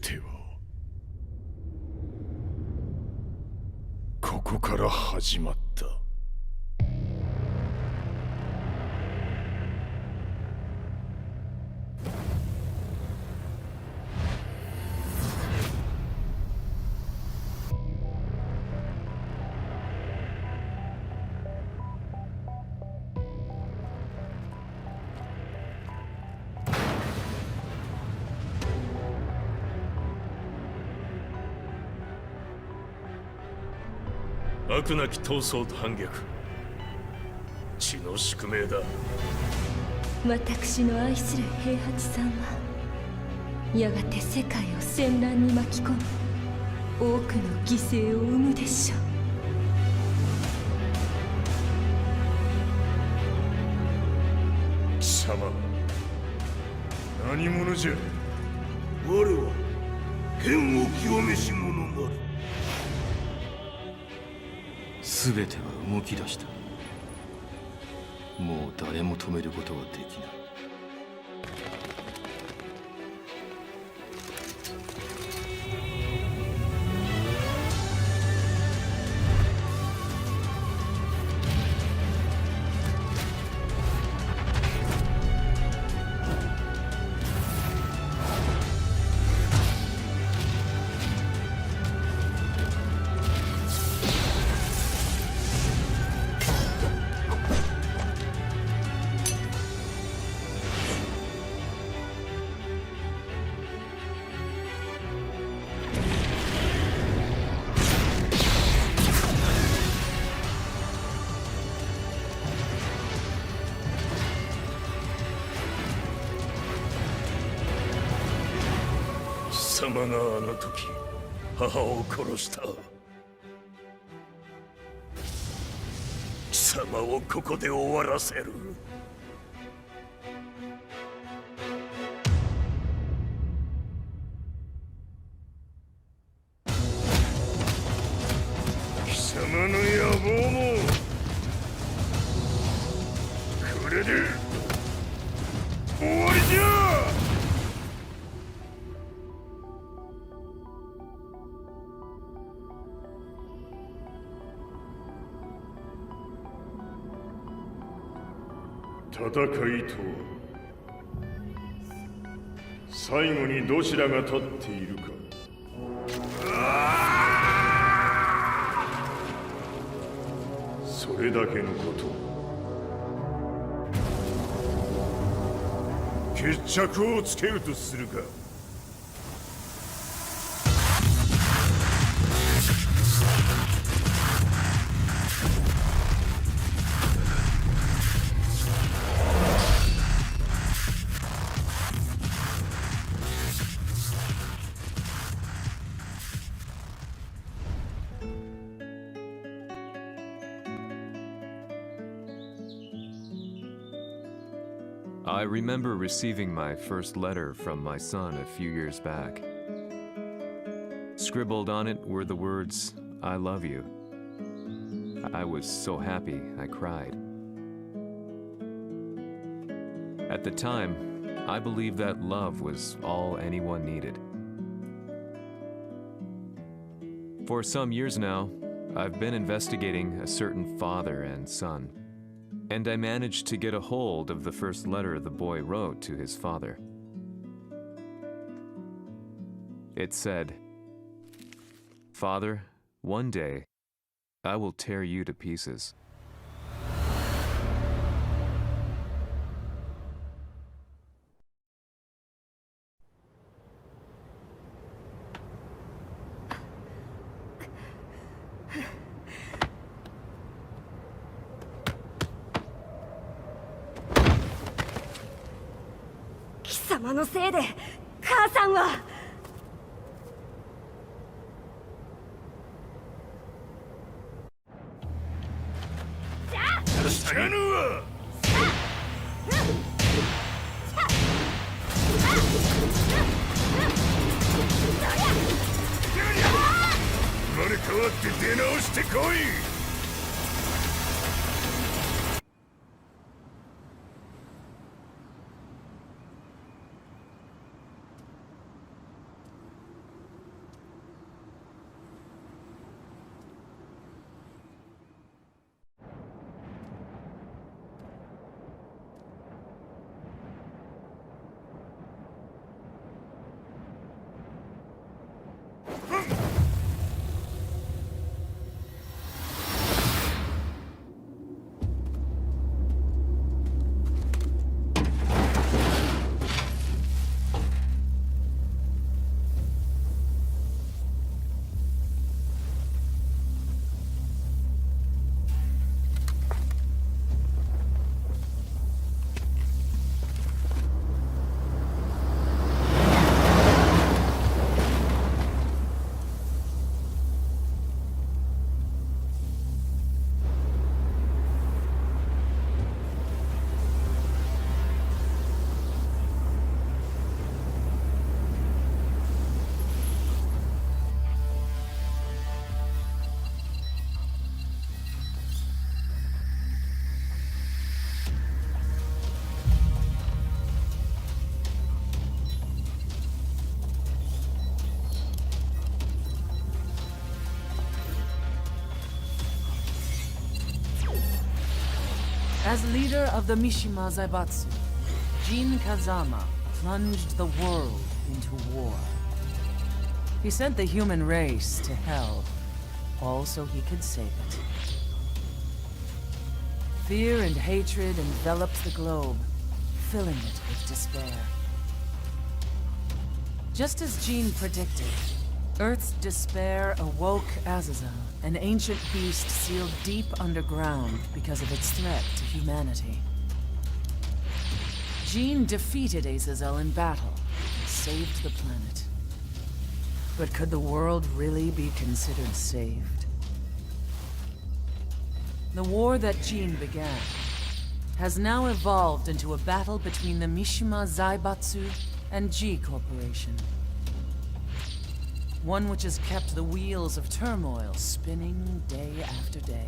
てはここから始まった。悪なき闘争と反逆、血の宿命だ。私の愛する平八さんはやがて世界を戦乱に巻き込み多くの犠牲を生むでしょう。貴様何者じゃ。我は剣を極めし者なる。全ては動き出した。もう誰も止めることはできない。貴様があの時母を殺した。貴様をここで終わらせる。貴様の野望もこれで終わりじゃ。戦いとは最後にどちらが立っているか。それだけのこと。決着をつけるとするか。I remember receiving my first letter from my son a few years back. Scribbled on it were the words, "I love you." I was so happy I cried. At the time, I believed that love was all anyone needed. For some years now, I've been investigating a certain father and son, and I managed to get a hold of the first letter the boy wrote to his father. It said, "Father, one day, I will tear you to pieces." "貴様のせいで母さんは..." 知らぬわ。生まれ変わって出直してこい。As leader of the Mishima Zaibatsu, Jin Kazama plunged the world into war. He sent the human race to hell, all so he could save it. Fear and hatred enveloped the globe, filling it with despair. Just as Jin predicted, Earth's despair awoke Azazel, an ancient beast sealed deep underground because of its threat to humanity. Jin defeated Azazel in battle and saved the planet. But could the world really be considered saved? The war that Jin began has now evolved into a battle between the Mishima Zaibatsu and G Corporation. One which has kept the wheels of turmoil spinning day after day.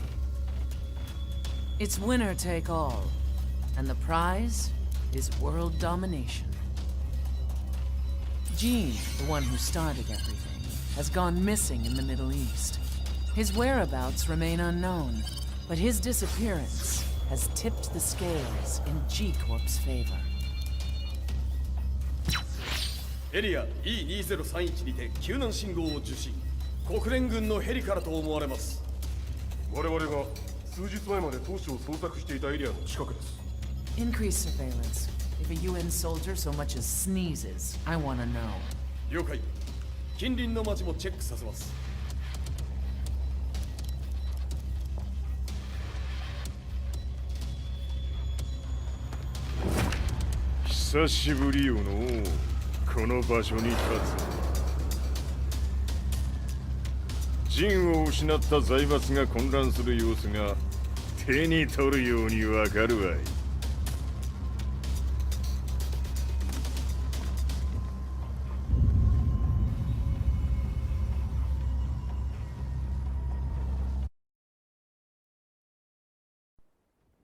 It's winner take all, and the prize is world domination. Jin, the one who started everything, has gone missing in the Middle East. His whereabouts remain unknown, but his disappearance has tipped the scales in G Corp's favor. エリア E2031 にて救難信号を受信。国連軍のヘリからと思われます。我々が数日前まで当初を捜索していたエリアの近くです。Increase surveillance. If a UN soldier so much as sneezes, I wanna know. 了解。近隣の町もチェックさせます。久しぶりよのこの場所に立つ。陣を失った財閥が混乱する様子が手に取るようにわかるわい。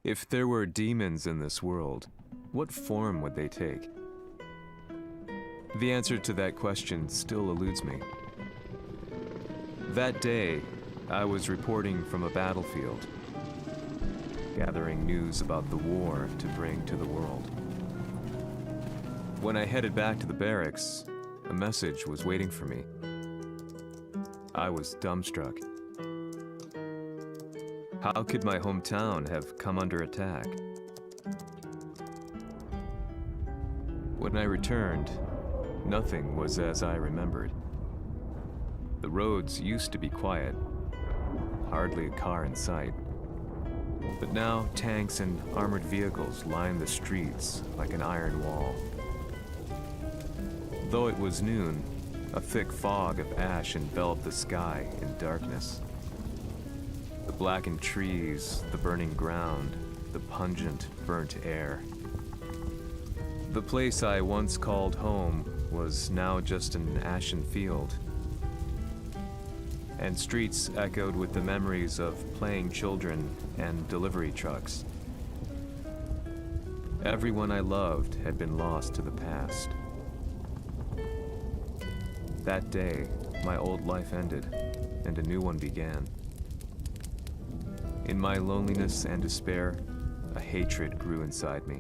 If there were demons in this world, what form would they take? The answer to that question still eludes me. That day, I was reporting from a battlefield, gathering news about the war to bring to the world. When I headed back to the barracks, a message was waiting for me. I was dumbstruck. How could my hometown have come under attack? When I returned, nothing was as I remembered. The roads used to be quiet, hardly a car in sight. But now tanks and armored vehicles line the streets like an iron wall. Though it was noon, a thick fog of ash enveloped the sky in darkness. The blackened trees, the burning ground, the pungent, burnt air. The place I once called home was now just an ashen field. And streets echoed with the memories of playing children and delivery trucks. Everyone I loved had been lost to the past. That day, my old life ended, and a new one began. In my loneliness and despair, a hatred grew inside me.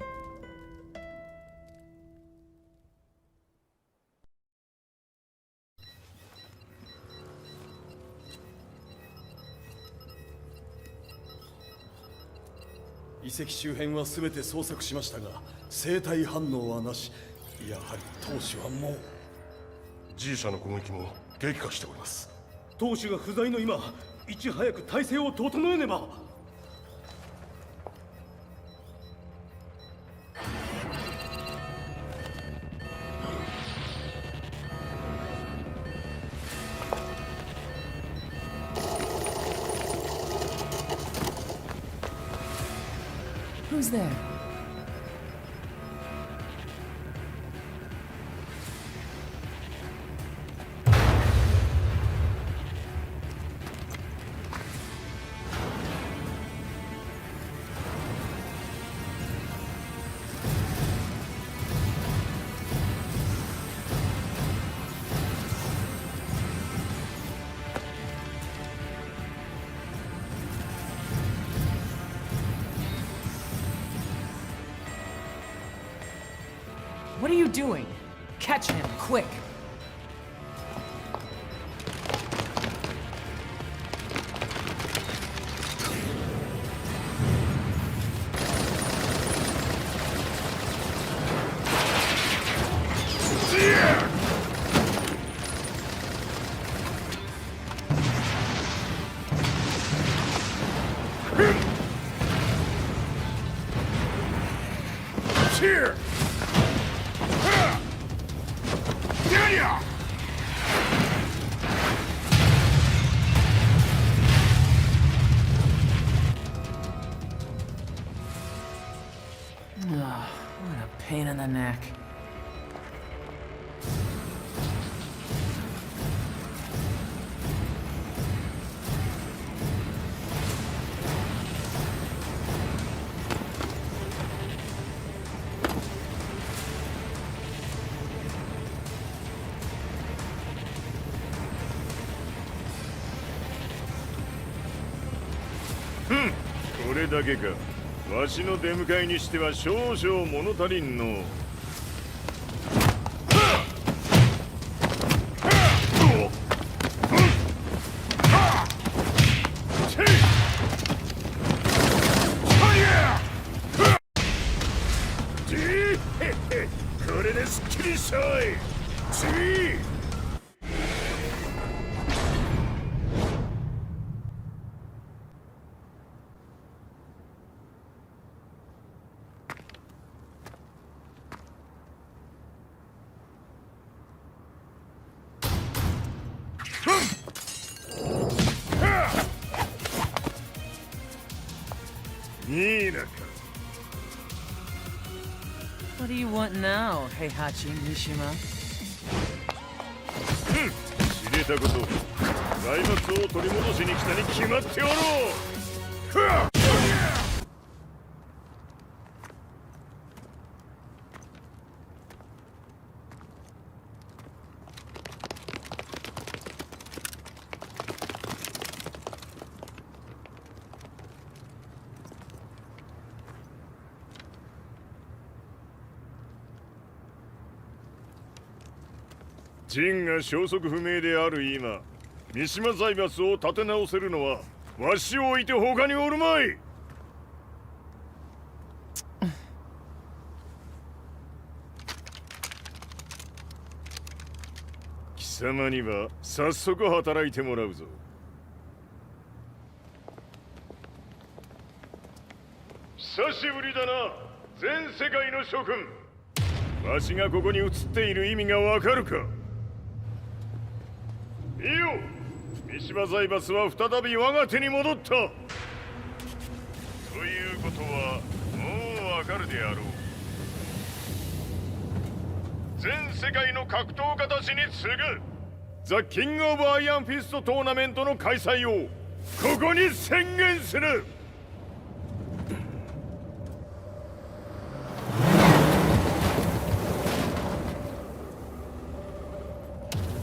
遺跡周辺は全て捜索しましたが、生体反応はなし。やはり当主はもう。G 社の攻撃も激化しております。当主が不在の今、いち早く体制を整えねば。Who's there? doing? Catch him, quick! Here! What a pain in the neck. Hmm. これだけか。わしの出迎えにしては少々物足りんの。これですっきりしたい。次。What do you want now, Heihachi Mishima? 知れたこと。財閥を取り戻しに来たに決まっておろう。陣が消息不明である今、三島財閥を立て直せるのはわしを置いて他におるまい。貴様には早速働いてもらうぞ。久しぶりだな、全世界の諸君。わしがここに映っている意味がわかるか。いいよ、三島財閥は再び我が手に戻った。ということはもうわかるであろう。全世界の格闘家たちに次ぐザ・キング・オブ・アイアンフィストトーナメントの開催をここに宣言する。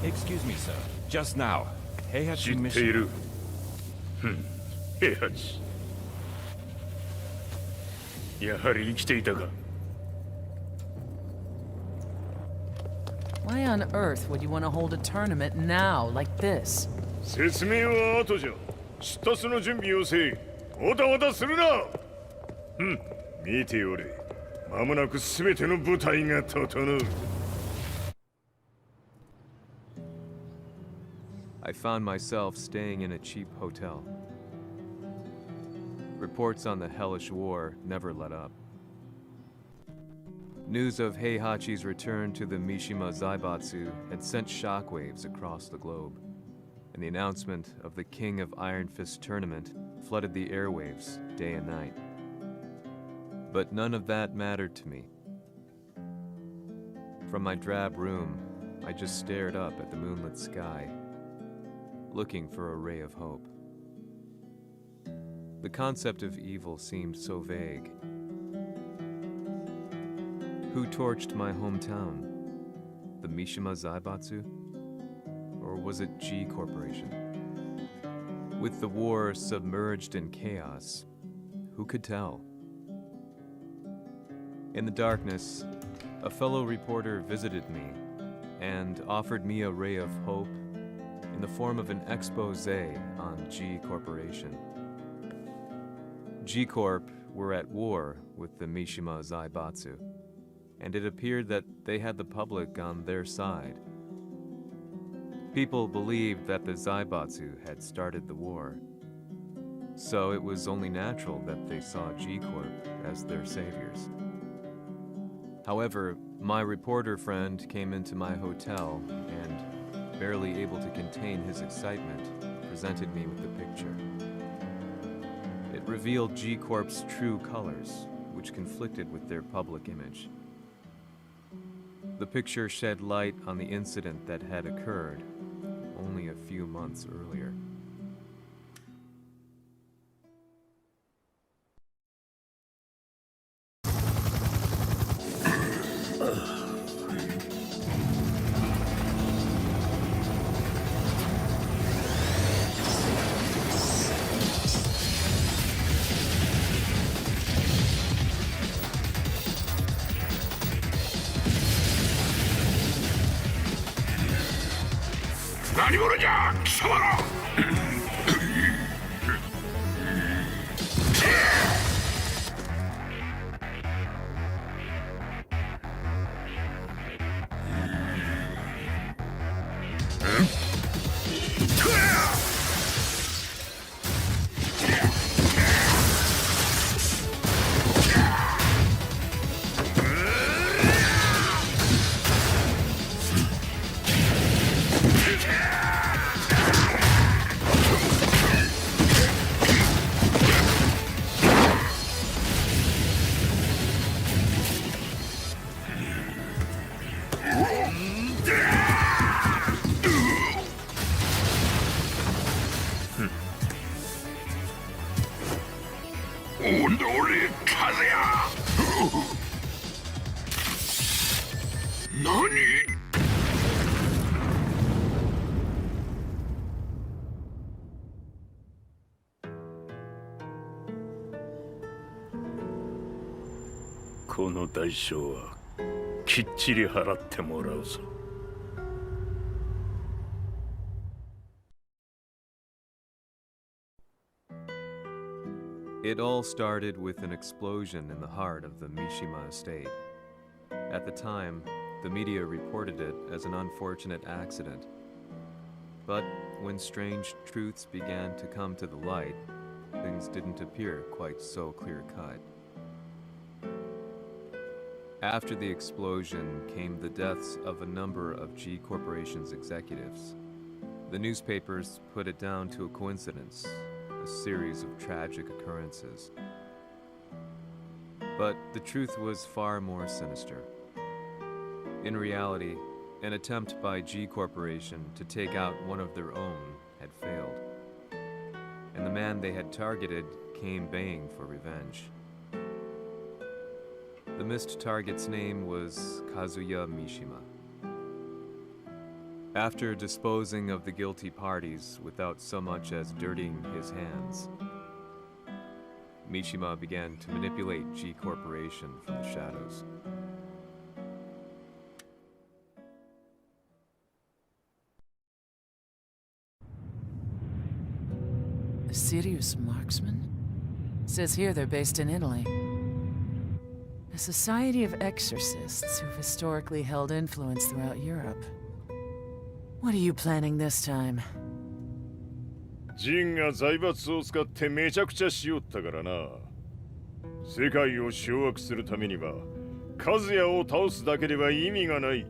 Excuse me, sir. Just now, Heihachi 知ってい Mishima. る。平八。やはり生きていたか。Why on earth would you want to hold a tournament now, like this? 説明は後じゃ。出立の準備をせい。おたおたするな。見ておれ。間もなく全ての部隊が整う。I found myself staying in a cheap hotel. Reports on the hellish war never let up. News of Heihachi's return to the Mishima Zaibatsu had sent shockwaves across the globe, and the announcement of the King of Iron Fist tournament flooded the airwaves day and night. But none of that mattered to me. From my drab room, I just stared up at the moonlit sky, looking for a ray of hope. The concept of evil seemed so vague. Who torched my hometown? The Mishima Zaibatsu? Or was it G Corporation? With the war submerged in chaos, who could tell? In the darkness, a fellow reporter visited me and offered me a ray of hope in the form of an expose on G Corporation. G Corp were at war with the Mishima Zaibatsu, and it appeared that they had the public on their side. People believed that the Zaibatsu had started the war, so it was only natural that they saw G Corp as their saviors. However, my reporter friend came into my hotel and, barely able to contain his excitement, presented me with the picture. It revealed G Corp's true colors, which conflicted with their public image. The picture shed light on the incident that had occurred only a few months earlier.この代償はきっちり払ってもらうぞ。It all started with an explosion in the heart of the Mishima estate. At the time, the media reported it as an unfortunate accident. But when strange truths began to come to the light, things didn't appear quite so clear-cut. After the explosion came the deaths of a number of G Corporation's executives. The newspapers put it down to a coincidence, a series of tragic occurrences. But the truth was far more sinister. In reality, an attempt by G Corporation to take out one of their own had failed, and the man they had targeted came baying for revenge. The missed target's name was Kazuya Mishima. After disposing of the guilty parties without so much as dirtying his hands, Mishima began to manipulate G Corporation from the shadows. A serious marksman? Says here they're based in Italy. A society of exorcists who've historically held influence throughout Europe. What are you planning this time? ジンが財閥を使ってめちゃくちゃしよったからな。世界を掌握するためには、カズヤを倒すだけでは意味がない。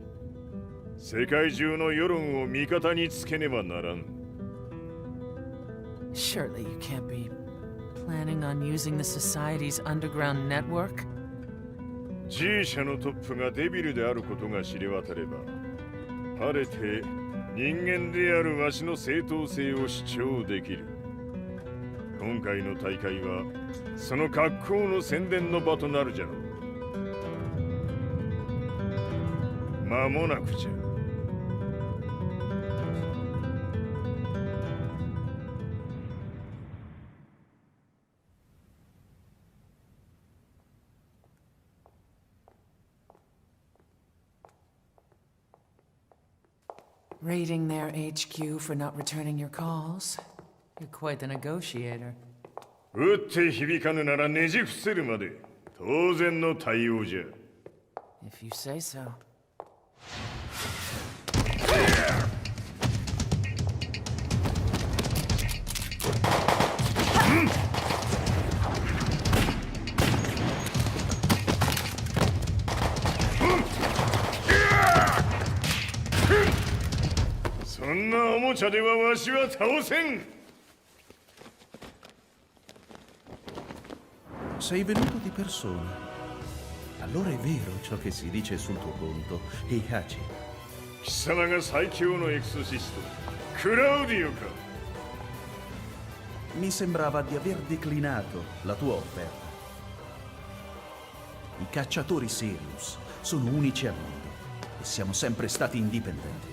世界中の世論を味方につけねばならん。Surely you can't be planning on using the society's underground network? G 社のトップがデビルであることが知れ渡れば、晴れて人間であるわしの正当性を主張できる。今回の大会はその格好の宣伝の場となるじゃろう。間もなくじゃ。Raiding their HQ for not returning your calls. You're quite the negotiator. 打って響かぬならねじ伏せるまで当然の対応じゃ。 If you say so. そんなおもちゃではわしは倒せん。 Sei venuto di persona. Allora è vero ciò che si dice sul tuo conto, Heihachi. 貴様が最強のエクソシスト、クラウディオか。 Mi sembrava di aver declinato la tua offerta. I cacciatori Sirius sono unici al mondo e siamo sempre stati indipendenti.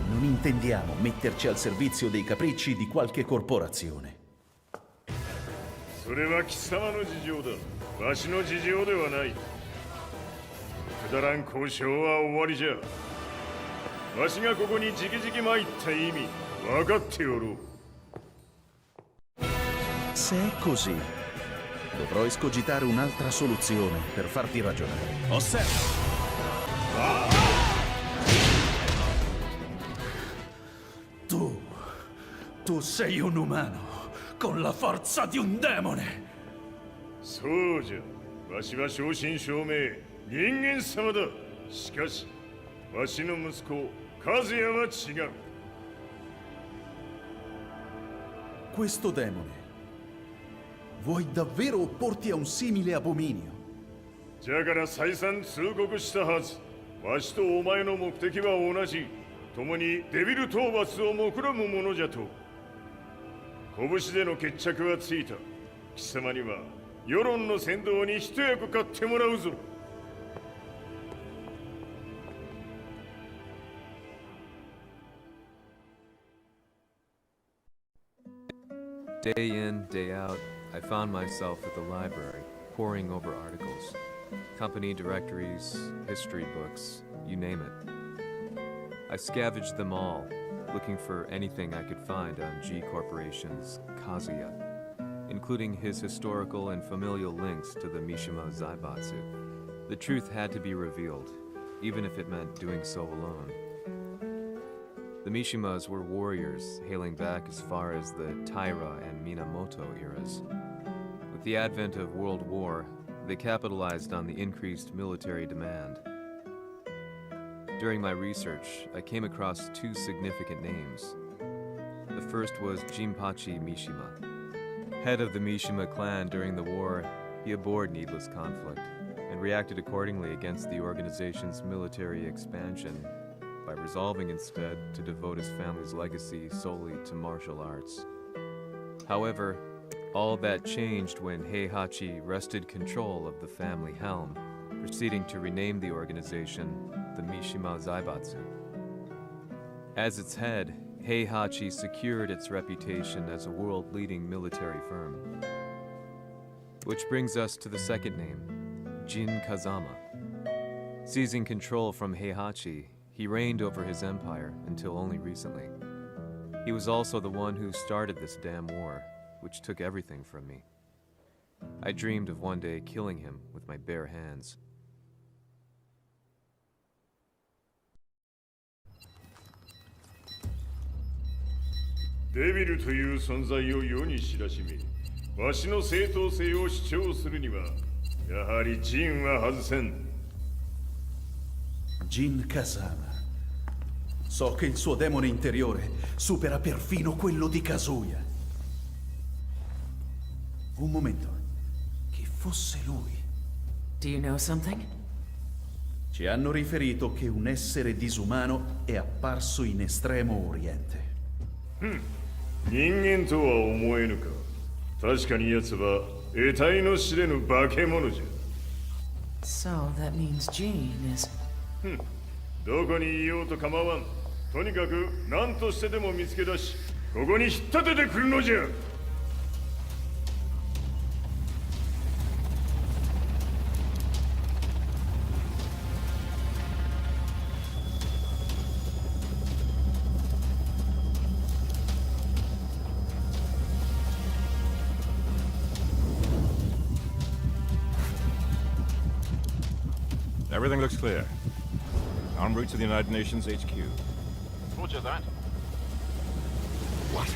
Non intendiamo metterci al servizio dei capricci di qualche corporazione. それは貴様の事情だ。わしの事情ではない。くだらん交渉は終わりじゃ。わしがここに直々参った意味、分かっておろう。 Se è così, dovrò escogitare un'altra soluzione per farti ragionare. Osserva! Tu sei un umano con la forza di un demone! そうじゃ。わしは正真正銘人間様だ。しかし、わしの息子、和也は違う。 Questo demone, vuoi davvero opporti a un simile abominio? じゃから再三通告したはず。わしとお前の目的は同じ。共にデビル討伐を目論むものじゃと。拳での決着はついた。貴様には世論の先導に一役買ってもらうぞ。 Day in, day out, I found myself at the library, poring over articles. Company directories, history books, you name it. I scavenged them all, looking for anything I could find on G Corporation's Kazuya, including his historical and familial links to the Mishima Zaibatsu. The truth had to be revealed, even if it meant doing so alone. The Mishimas were warriors hailing back as far as the Taira and Minamoto eras. With the advent of World War, they capitalized on the increased military demand. During my research, I came across two significant names. The first was Jinpachi Mishima. Head of the Mishima clan during the war, he abhorred needless conflict and reacted accordingly against the organization's military expansion by resolving instead to devote his family's legacy solely to martial arts. However, all that changed when Heihachi wrested control of the family helm, proceeding to rename the organization the Mishima Zaibatsu. As its head, Heihachi secured its reputation as a world-leading military firm. Which brings us to the second name, Jin Kazama. Seizing control from Heihachi, he reigned over his empire until only recently. He was also the one who started this damn war, which took everything from me. I dreamed of one day killing him with my bare hands. デビルという存在を世に知らしめ、わしの正当性を主張するには、やはりジンは外せん。 Jin Kazama. So che il suo demone interiore supera perfino quello di Kazuya. Un momento. Chi fosse lui? Do you know something? Ci hanno riferito che un essere disumano è apparso in Estremo Oriente. 人間とは思えぬか。確かに奴は得体の知れぬ化け物じゃ。 So that means Jean is... どこにいようと構わん。とにかく何としてでも見つけ出し、ここに引っ立ててくるのじゃ。Everything looks clear. En route to the United Nations HQ. Roger that. What?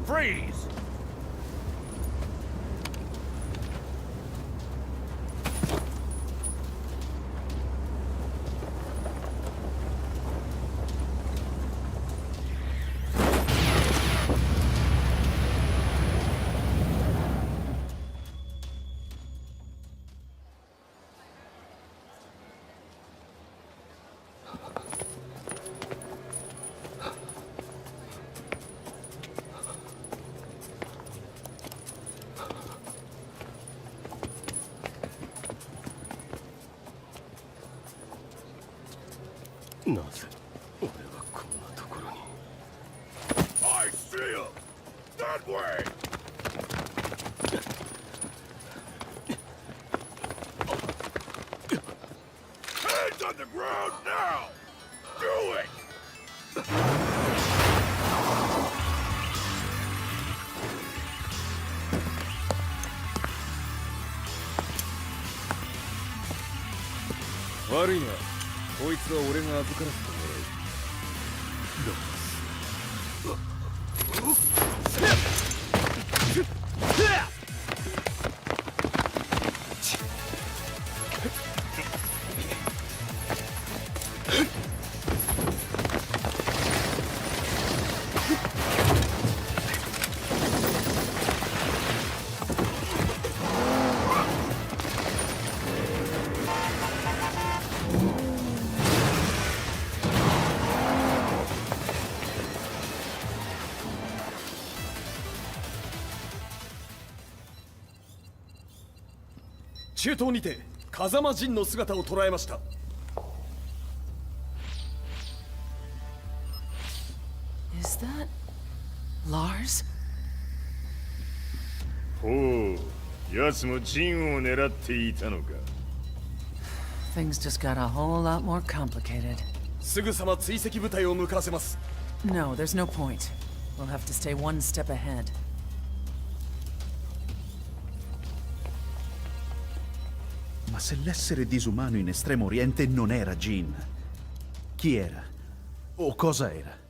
Freeze! I see him! That way! Hands on the ground now! Do it!悪いな。こいつは俺が預からせてもらう。中東にて風間陣の姿を捉えました。Is that Lars? ほう、奴も陣を狙っていたのか。Things just got a whole lot more complicated. すぐさま追跡部隊を向かわせます。No, there's no point. We'll have to stay one step ahead. Ma se l'essere disumano in Estremo Oriente non era Jin, chi era? O cosa era?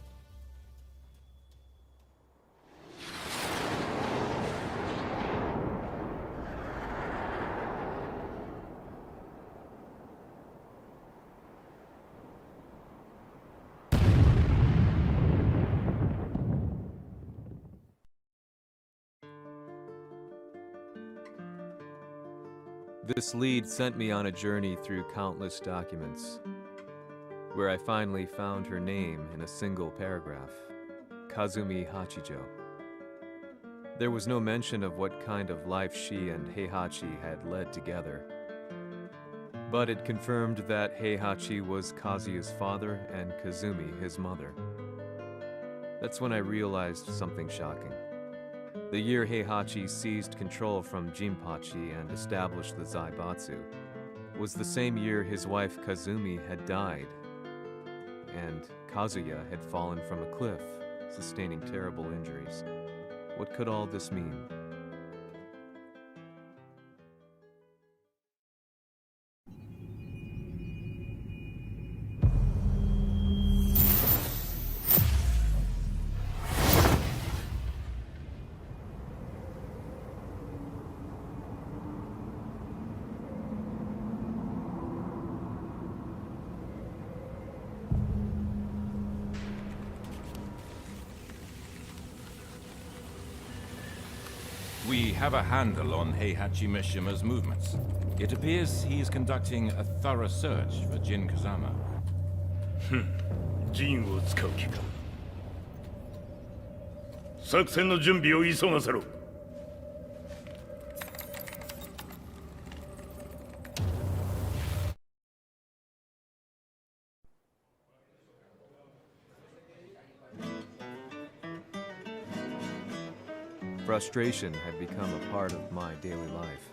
This lead sent me on a journey through countless documents, where I finally found her name in a single paragraph, Kazumi Hachijo. There was no mention of what kind of life she and Heihachi had led together, but it confirmed that Heihachi was Kazuya's father and Kazumi his mother. That's when I realized something shocking. The year Heihachi seized control from Jinpachi and established the Zaibatsu was the same year his wife Kazumi had died, and Kazuya had fallen from a cliff, sustaining terrible injuries. What could all this mean? We have a handle on Heihachi Mishima's movements. It appears he is conducting a thorough search for Jin Kazama. 陣を使う気か。作戦の準備を急がせろ。Frustration had become a part of my daily life.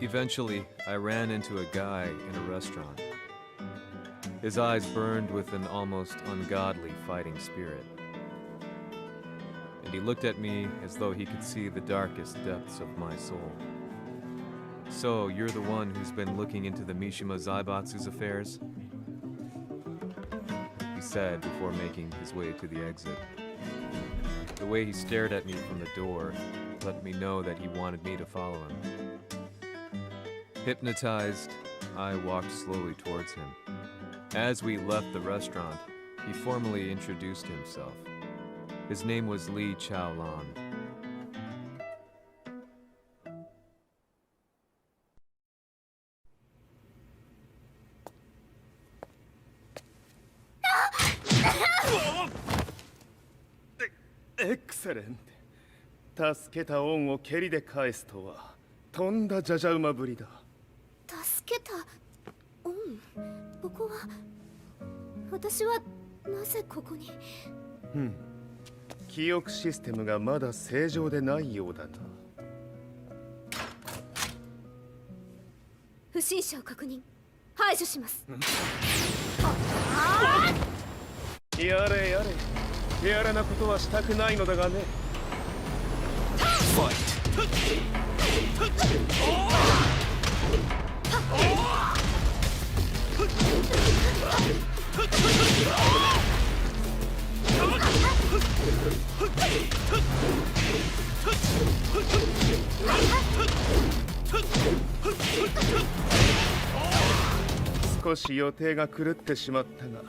Eventually, I ran into a guy in a restaurant. His eyes burned with an almost ungodly fighting spirit. And he looked at me as though he could see the darkest depths of my soul. So, you're the one who's been looking into the Mishima Zaibatsu's affairs? He said before making his way to the exit. The way he stared at me from the door let me know that he wanted me to follow him. Hypnotized, I walked slowly towards him. As we left the restaurant, he formally introduced himself. His name was Lee Chaolan. Excellent. 助けた恩を蹴りで返すとはとんだじゃじゃ馬ぶりだ。助けた恩？ここは私はなぜここに？記憶システムがまだ正常でないようだな。不審者を確認。排除します。やれやれ。手荒なことはしたくないのだがね。少し予定が狂ってしまったが、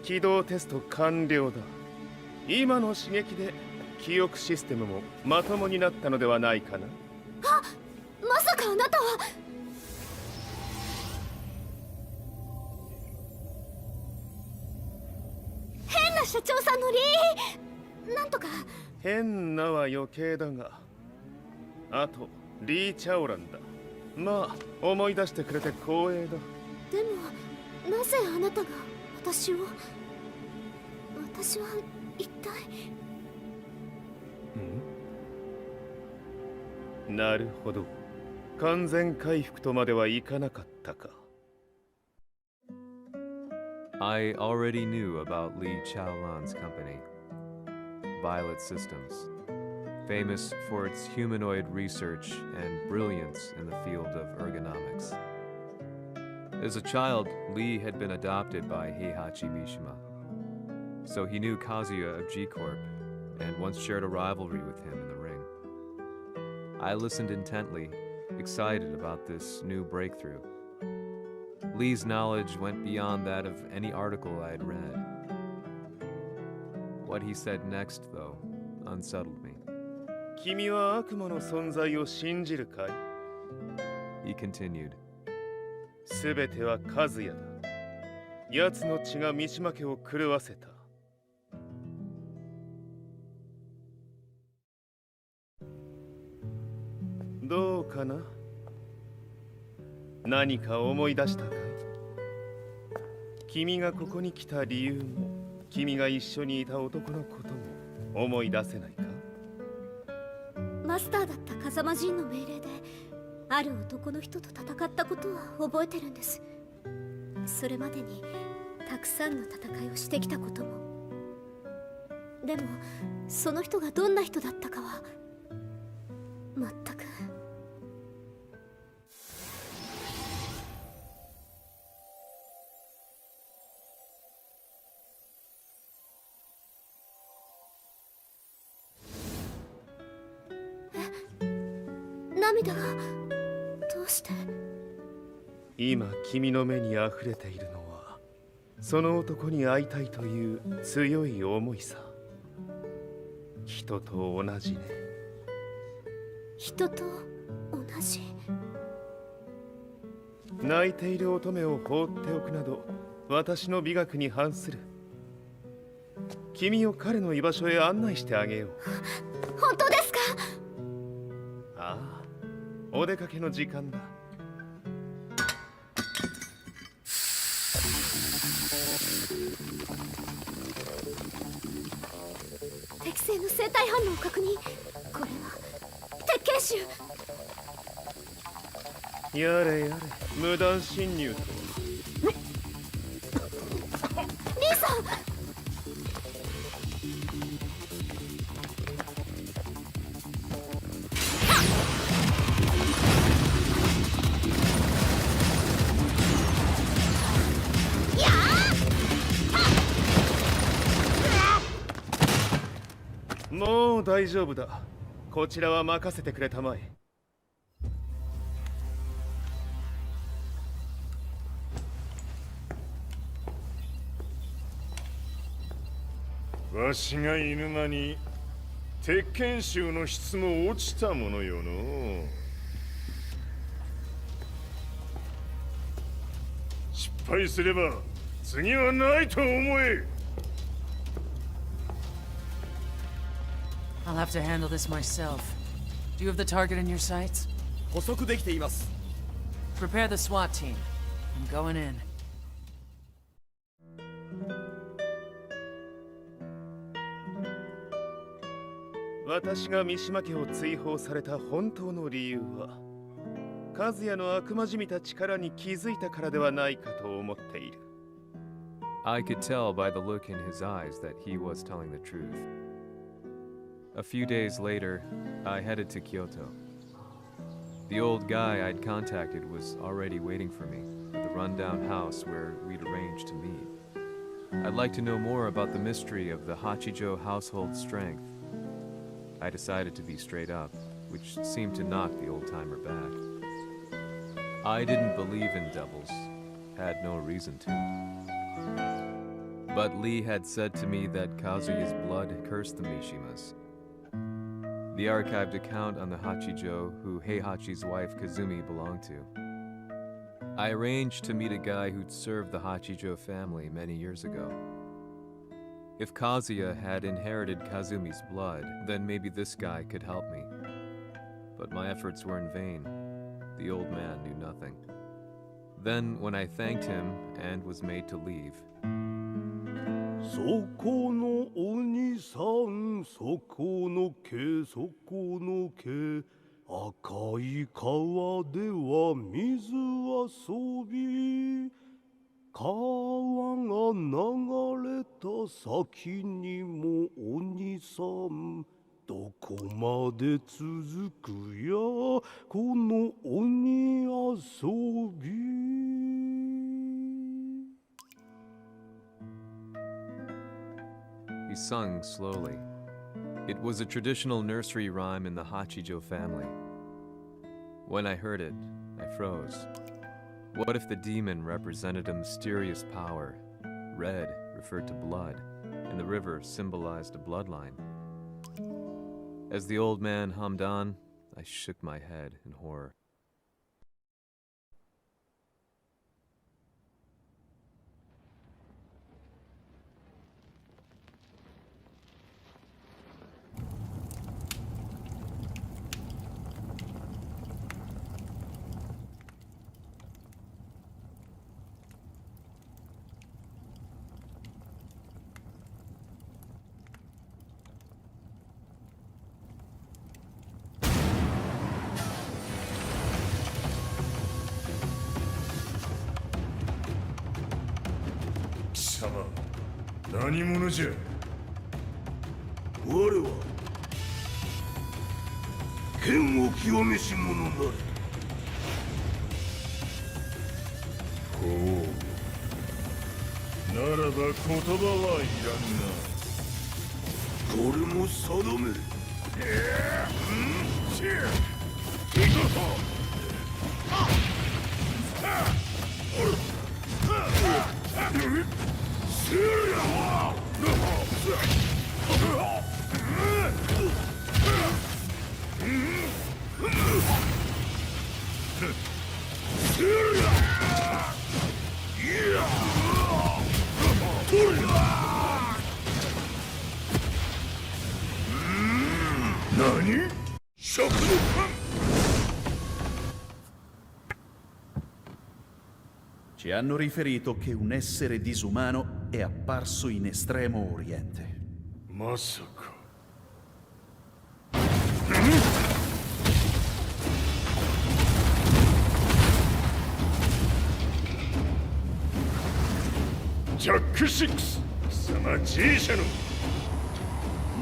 起動テスト完了だ。今の刺激で記憶システムもまともになったのではないかな。あ、まさかあなたは。変な社長さんのリーなんとか。変なは余計だが、あとリー・チャオランだ。まあ思い出してくれて光栄だ。でもなぜあなたが私を。私は一体。なるほど。完全回復とまではいかなかったか。I already knew about Lee Chaolan's company, Violet Systems, famous for its humanoid research and brilliance in the field of ergonomics. As a child, Lee had been adopted by Heihachi Mishima, so he knew Kazuya of G-Corp and once shared a rivalry with him in the ring. I listened intently, excited about this new breakthrough. Lee's knowledge went beyond that of any article I had read. What he said next, though, unsettled me. 君は悪魔の存在を信じるかい? He continued. すべては和也だ。奴の血が三島家を狂わせた。どうかな？何か思い出したかい？君がここに来た理由も、君が一緒にいた男のことも思い出せないか？マスターだった風間陣の命令で、ある男の人と戦ったことは覚えてるんです。それまでにたくさんの戦いをしてきたことも。でもその人がどんな人だったかは全く。涙がどうして？今君の目にあふれているのはその男に会いたいという強い思いさ。人と同じね。人と同じ？泣いている乙女を放っておくなど私の美学に反する。君を彼の居場所へ案内してあげよう。本当ですか？ああ、お出かけの時間だ。適正の生体反応確認。これは鉄拳臭。やれやれ、無断侵入とは。リーさん。もう大丈夫だ。こちらは任せてくれたまえ。わしが犬間に鉄拳臭の質も落ちたものよの。失敗すれば次はないと思え。I'll have to handle this myself. Do you have the target in your sights? 捕捉できています。 Prepare the SWAT team. I'm going in. 私が三島家を追放された本当の理由は、和也の悪魔じみた力に気づいたからではないかと思っている。I could tell by the look in his eyes that he was telling the truth. A few days later, I headed to Kyoto. The old guy I'd contacted was already waiting for me at the rundown house where we'd arranged to meet. I'd like to know more about the mystery of the Hachijo household strength. I decided to be straight up, which seemed to knock the old-timer back. I didn't believe in devils, had no reason to. But Lee had said to me that Kazuya's blood cursed the Mishimas. The archived account on the Hachijo who Heihachi's wife Kazumi belonged to. I arranged to meet a guy who'd served the Hachijo family many years ago. If Kazuya had inherited Kazumi's blood, then maybe this guy could help me. But my efforts were in vain. The old man knew nothing. Then, when I thanked him and was made to leave, そこのお兄さん、そこの毛、そこの毛、赤い川では水遊び、川が流れた先にもお兄さん、どこまで続くやこの鬼遊び。he sung slowly. It was a traditional nursery rhyme in the Hachijo family. When I heard it, I froze. What if the demon represented a mysterious power? Red referred to blood, and the river symbolized a bloodline. As the old man hummed on, I shook my head in horror.貴様、何者じゃ。我は剣を清めし者なり。ほう。ならば言葉はいらんな。これも定める。何？食の勘。Ci hanno riferito che un essere disumano è apparso in Estremo Oriente. まさかジャック6、貴様 G 社の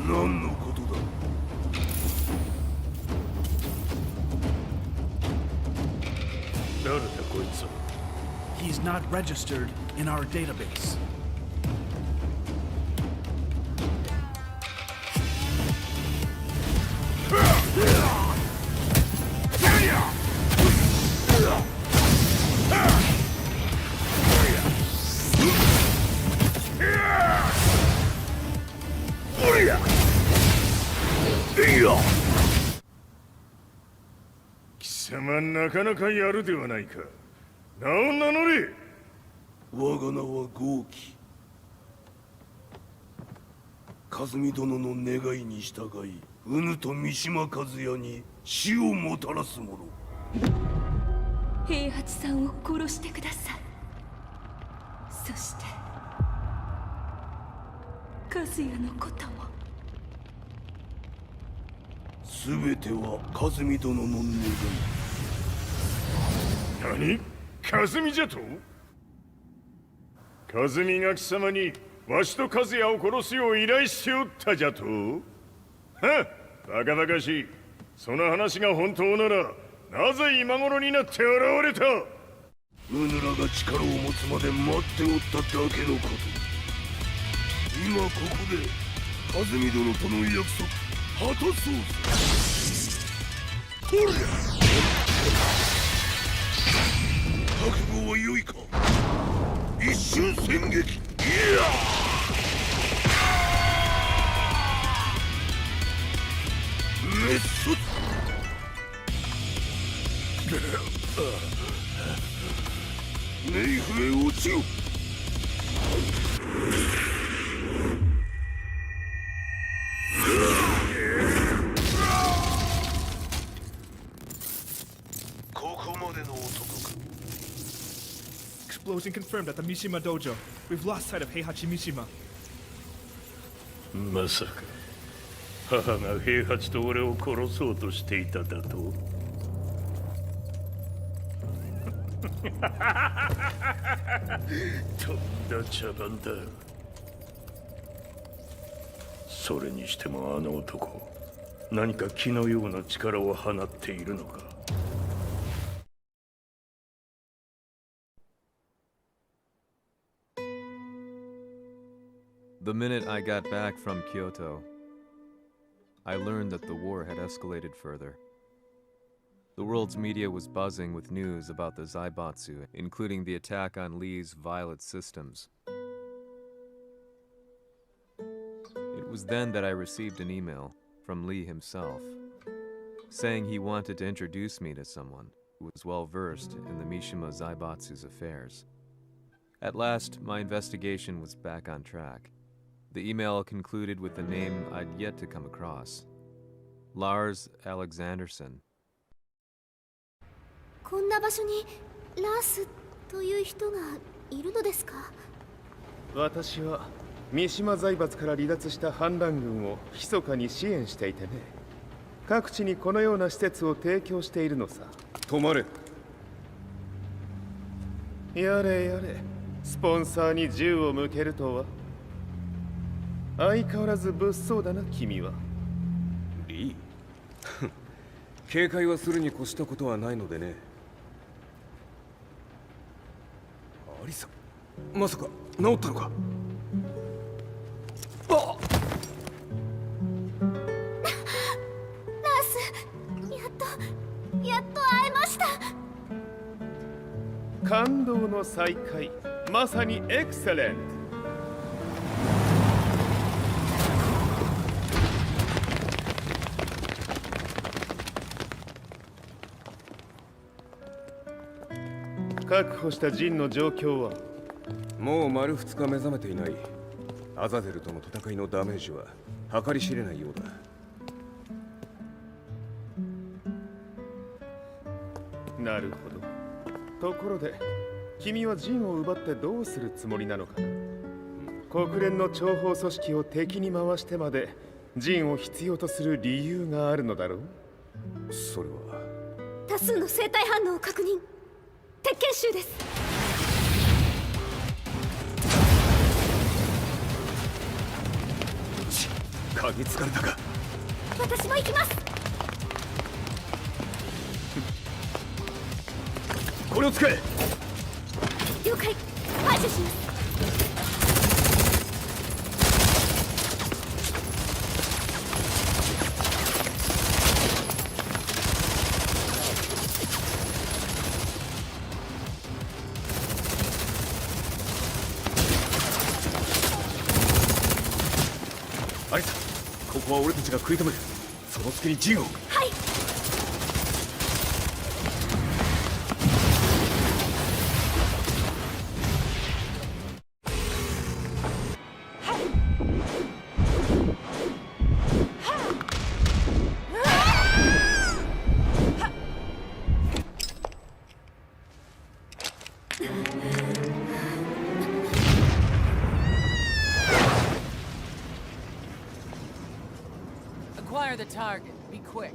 何のことだ。誰だこいつは。 He's not registered in our database. Yeah! 貴様なかなかやるではないか。名を名乗れ。我が名は豪輝。和美殿の願いに従い、うぬと三島和也に死をもたらす者。平八さんを殺してください。そして和也のことも。すべては和美殿の願い。何？和美じゃと？和美が貴様にわしと和也を殺すよう依頼しておったじゃと？はっ、バカバカしい。その話が本当ならなぜ今頃になって現れた？うぬらが力を持つまで待っておっただけのこと。今ここで和美殿との約束果たそうぜ。ほりゃ！覚悟は良いか。一瞬戦撃。いや！滅卒。冥府へ落ちよ。ここまでの男か。 Explosion confirmed at the Mishima dojo. We've lost sight of Heihachi Mishima. まさか母が平八と俺を殺そうとしていただと？とんだ茶番だ。それにしてもあの男、何か気のような力を放っているのか。 The minute I got back from Kyoto, I learned that the war had escalated further. The world's media was buzzing with news about the Zaibatsu, including the attack on Lee's Violet systems. It was then that I received an email from Lee himself, saying he wanted to introduce me to someone who was well versed in the Mishima Zaibatsu's affairs. At last, my investigation was back on track. The email concluded with a name I'd yet to come across. Lars Alexanderson. こんな場所にラースという人がいるのですか？私は三島財閥から離脱した反乱軍を密かに支援していてね。各地にこのような施設を提供しているのさ。止まれ。やれやれ、スポンサーに銃を向けるとは。相変わらず物騒だな、君は。リー警戒はするに越したことはないのでね。アリサ、まさか治ったのか？あっ！ラース、やっと会えました。感動の再会、まさにエクセレント。確保したジンの状況は？もう丸2日目覚めていない。アザゼルとの戦いのダメージは計り知れないようだ。なるほど。ところで君はジンを奪ってどうするつもりなのかな？国連の諜報組織を敵に回してまでジンを必要とする理由があるのだろう？それは多数の生体反応を確認。鉄拳集です。嗅ぎつかれたか。私も行きます。これを使え。了解。排除します。アリサ、ここは俺たちが食い止める。その隙にジンを。はい。Acquire the target. Be quick.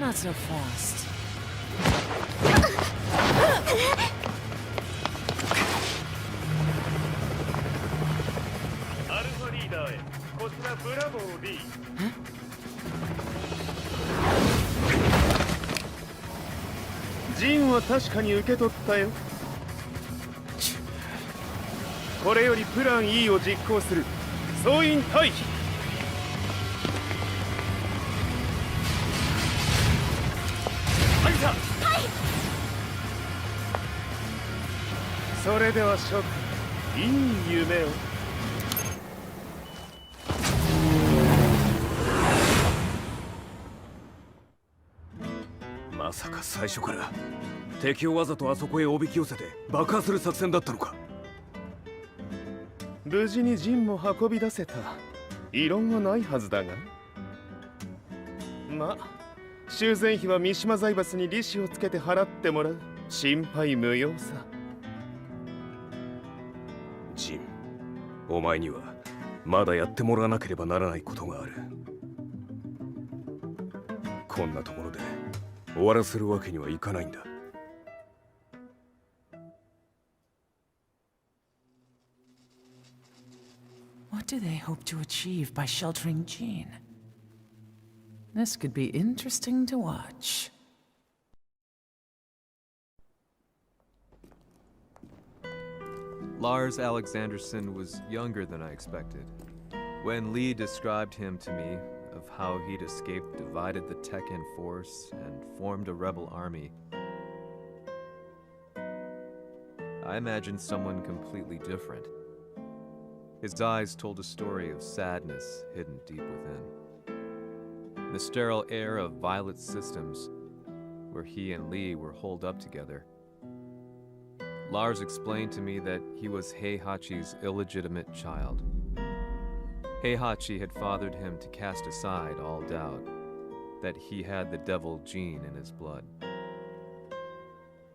Not so fast. アルファリーダーへ。こちらブラボー B。ジンは確かに受け取ったよ。これよりプラン E を実行する。総員退避。アリサ。はい。それでは諸君、いい夢を。まさか最初から敵をわざとあそこへおびき寄せて爆破する作戦だったのか。無事にジンも運び出せた。異論はないはずだが。まあ修繕費は三島財閥に利子をつけて払ってもらう。心配無用さ。ジン、お前にはまだやってもらわなければならないことがある。こんなところで終わらせるわけにはいかないんだ。What do they hope to achieve by sheltering Jean? This could be interesting to watch. Lars Alexanderson was younger than I expected. When Lee described him to me, of how he'd escaped, divided the Tekken force, and formed a rebel army, I imagined someone completely different. His eyes told a story of sadness hidden deep within. In the sterile air of Violet Systems, where he and Lee were holed up together, Lars explained to me that he was Heihachi's illegitimate child. Heihachi had fathered him to cast aside all doubt that he had the devil gene in his blood.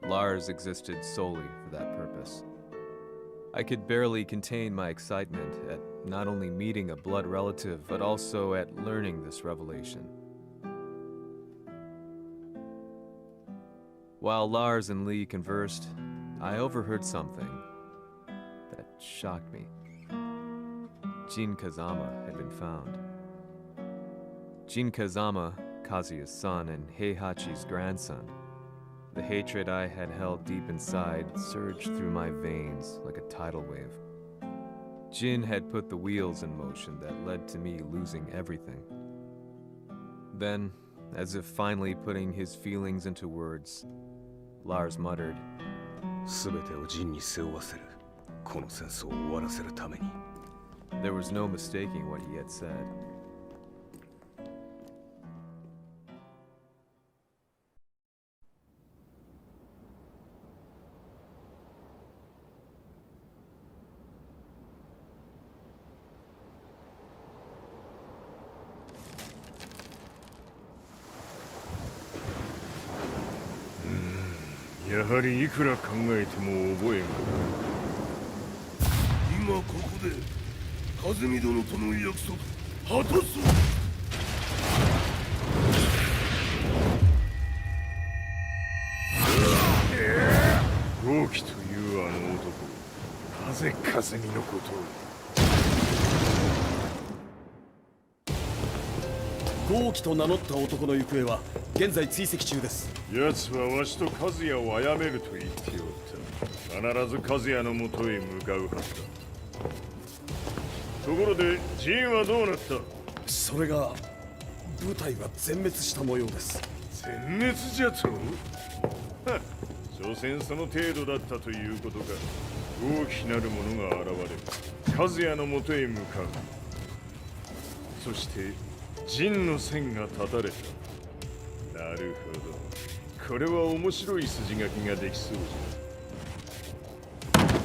Lars existed solely for that purpose. I could barely contain my excitement at not only meeting a blood relative, but also at learning this revelation. While Lars and Lee conversed, I overheard something that shocked me. Jin Kazama had been found. Jin Kazama, Kazuya's son and Heihachi's grandson. The hatred I had held deep inside surged through my veins like a tidal wave. Jin had put the wheels in motion that led to me losing everything. Then, as if finally putting his feelings into words, Lars muttered, すべてをジンに背負わせる。この戦争を終わらせるために。 There was no mistaking what he had said. やはりいくら考えても覚えが今ここで和美殿との約束果たそう。豪輝というあの男、なぜ和美のことを。豪輝と名乗った男の行方は現在追跡中です。奴はわしと和也を殺めると言っておった。必ず和也のもとへ向かうはずだ。ところでジンはどうなった？それが部隊は全滅した模様です。全滅じゃと？はっ、所詮その程度だったということか。大きなる者が現れ和也のもとへ向かう。そして陣の線が断たれた。なるほど、これは面白い筋書きができそう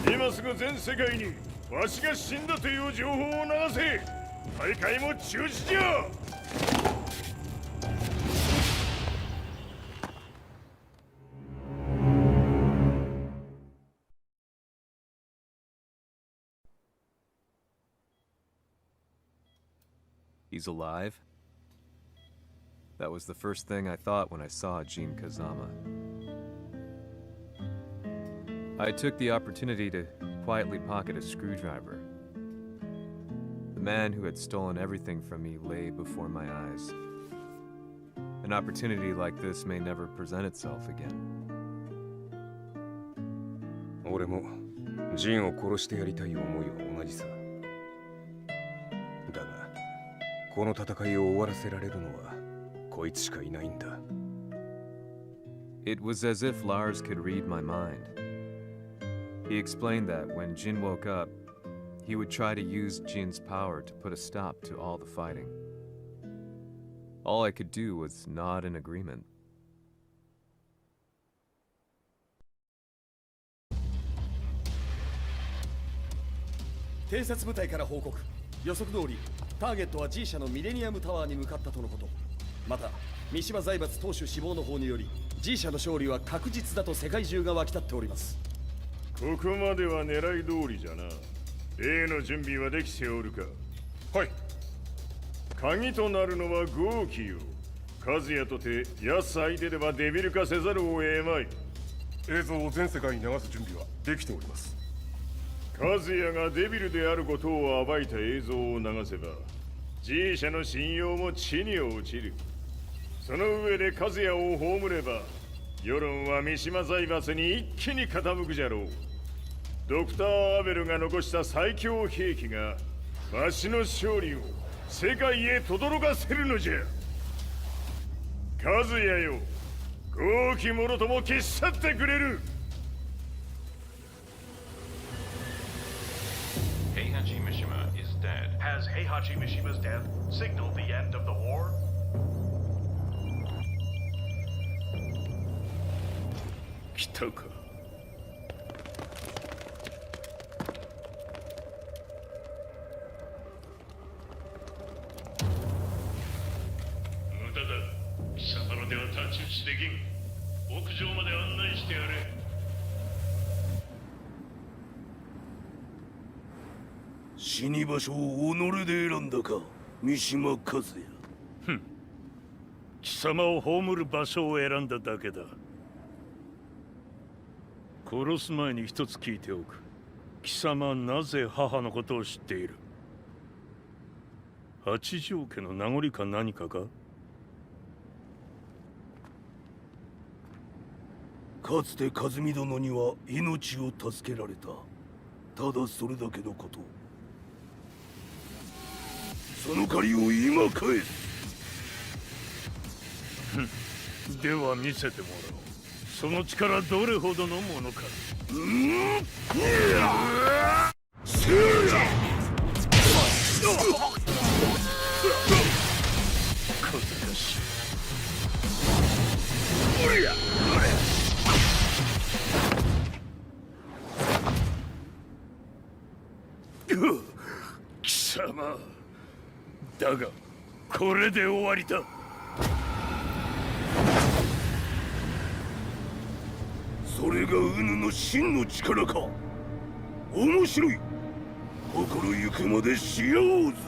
じゃ。今すぐ全世界にわしが死んだという情報を流せ。大会も中止じゃ。He's alive? That was the first thing I thought when I saw Jin Kazama. I took the opportunity to quietly pocket a screwdriver. The man who had stolen everything from me lay before my eyes. An opportunity like this may never present itself again. 俺もジンを殺してやりたい思いは同じさ。だがこの戦いを終わらせられるのはこいつしかいないんだ。It was as if Lars could read my mind. He explained that when Jin woke up, he would try to use Jin's power to put a stop to all the fighting. All I could do was nod in agreement. 偵察部隊から報告。予測通りターゲットは G 社のミレニアムタワーに向かったとのこと。また三島財閥当主死亡の方により G 社の勝利は確実だと世界中が沸き立っております。ここまでは狙い通りじゃな。例の準備はできておるか？はい。鍵となるのは豪輝よ。和也とて奴相手ではデビル化せざるを得まい。映像を全世界に流す準備はできております。和也がデビルであることを暴いた映像を流せば G 社の信用も地に落ちる。その上で和也を葬れば世論は三島財閥に一気に傾くじゃろう。ドクター・アベルが残した最強兵器がわしの勝利を世界へ轟かせるのじゃ。和也よ、豪輝もろとも消し去ってくれる。Heihachi Mishima is dead. Has Heihachi Mishima's death signaled the end of the war? 来たか。無駄だ。貴様らでは太刀打ちできん。屋上まで案内してやれ。死に場所を己で選んだか、三島和也。ふん。貴様を葬る場所を選んだだけだ。殺す前に一つ聞いておく。貴様はなぜ母のことを知っている？八条家の名残か何かか？かつて和美殿には命を助けられた。ただそれだけのこと。その借りを今返す。では見せてもらおう。その力どれほどのものか。小賢しい。貴様だがこれで終わりだ。それがウヌの真の力か。面白い。心ゆくまでしようぞ。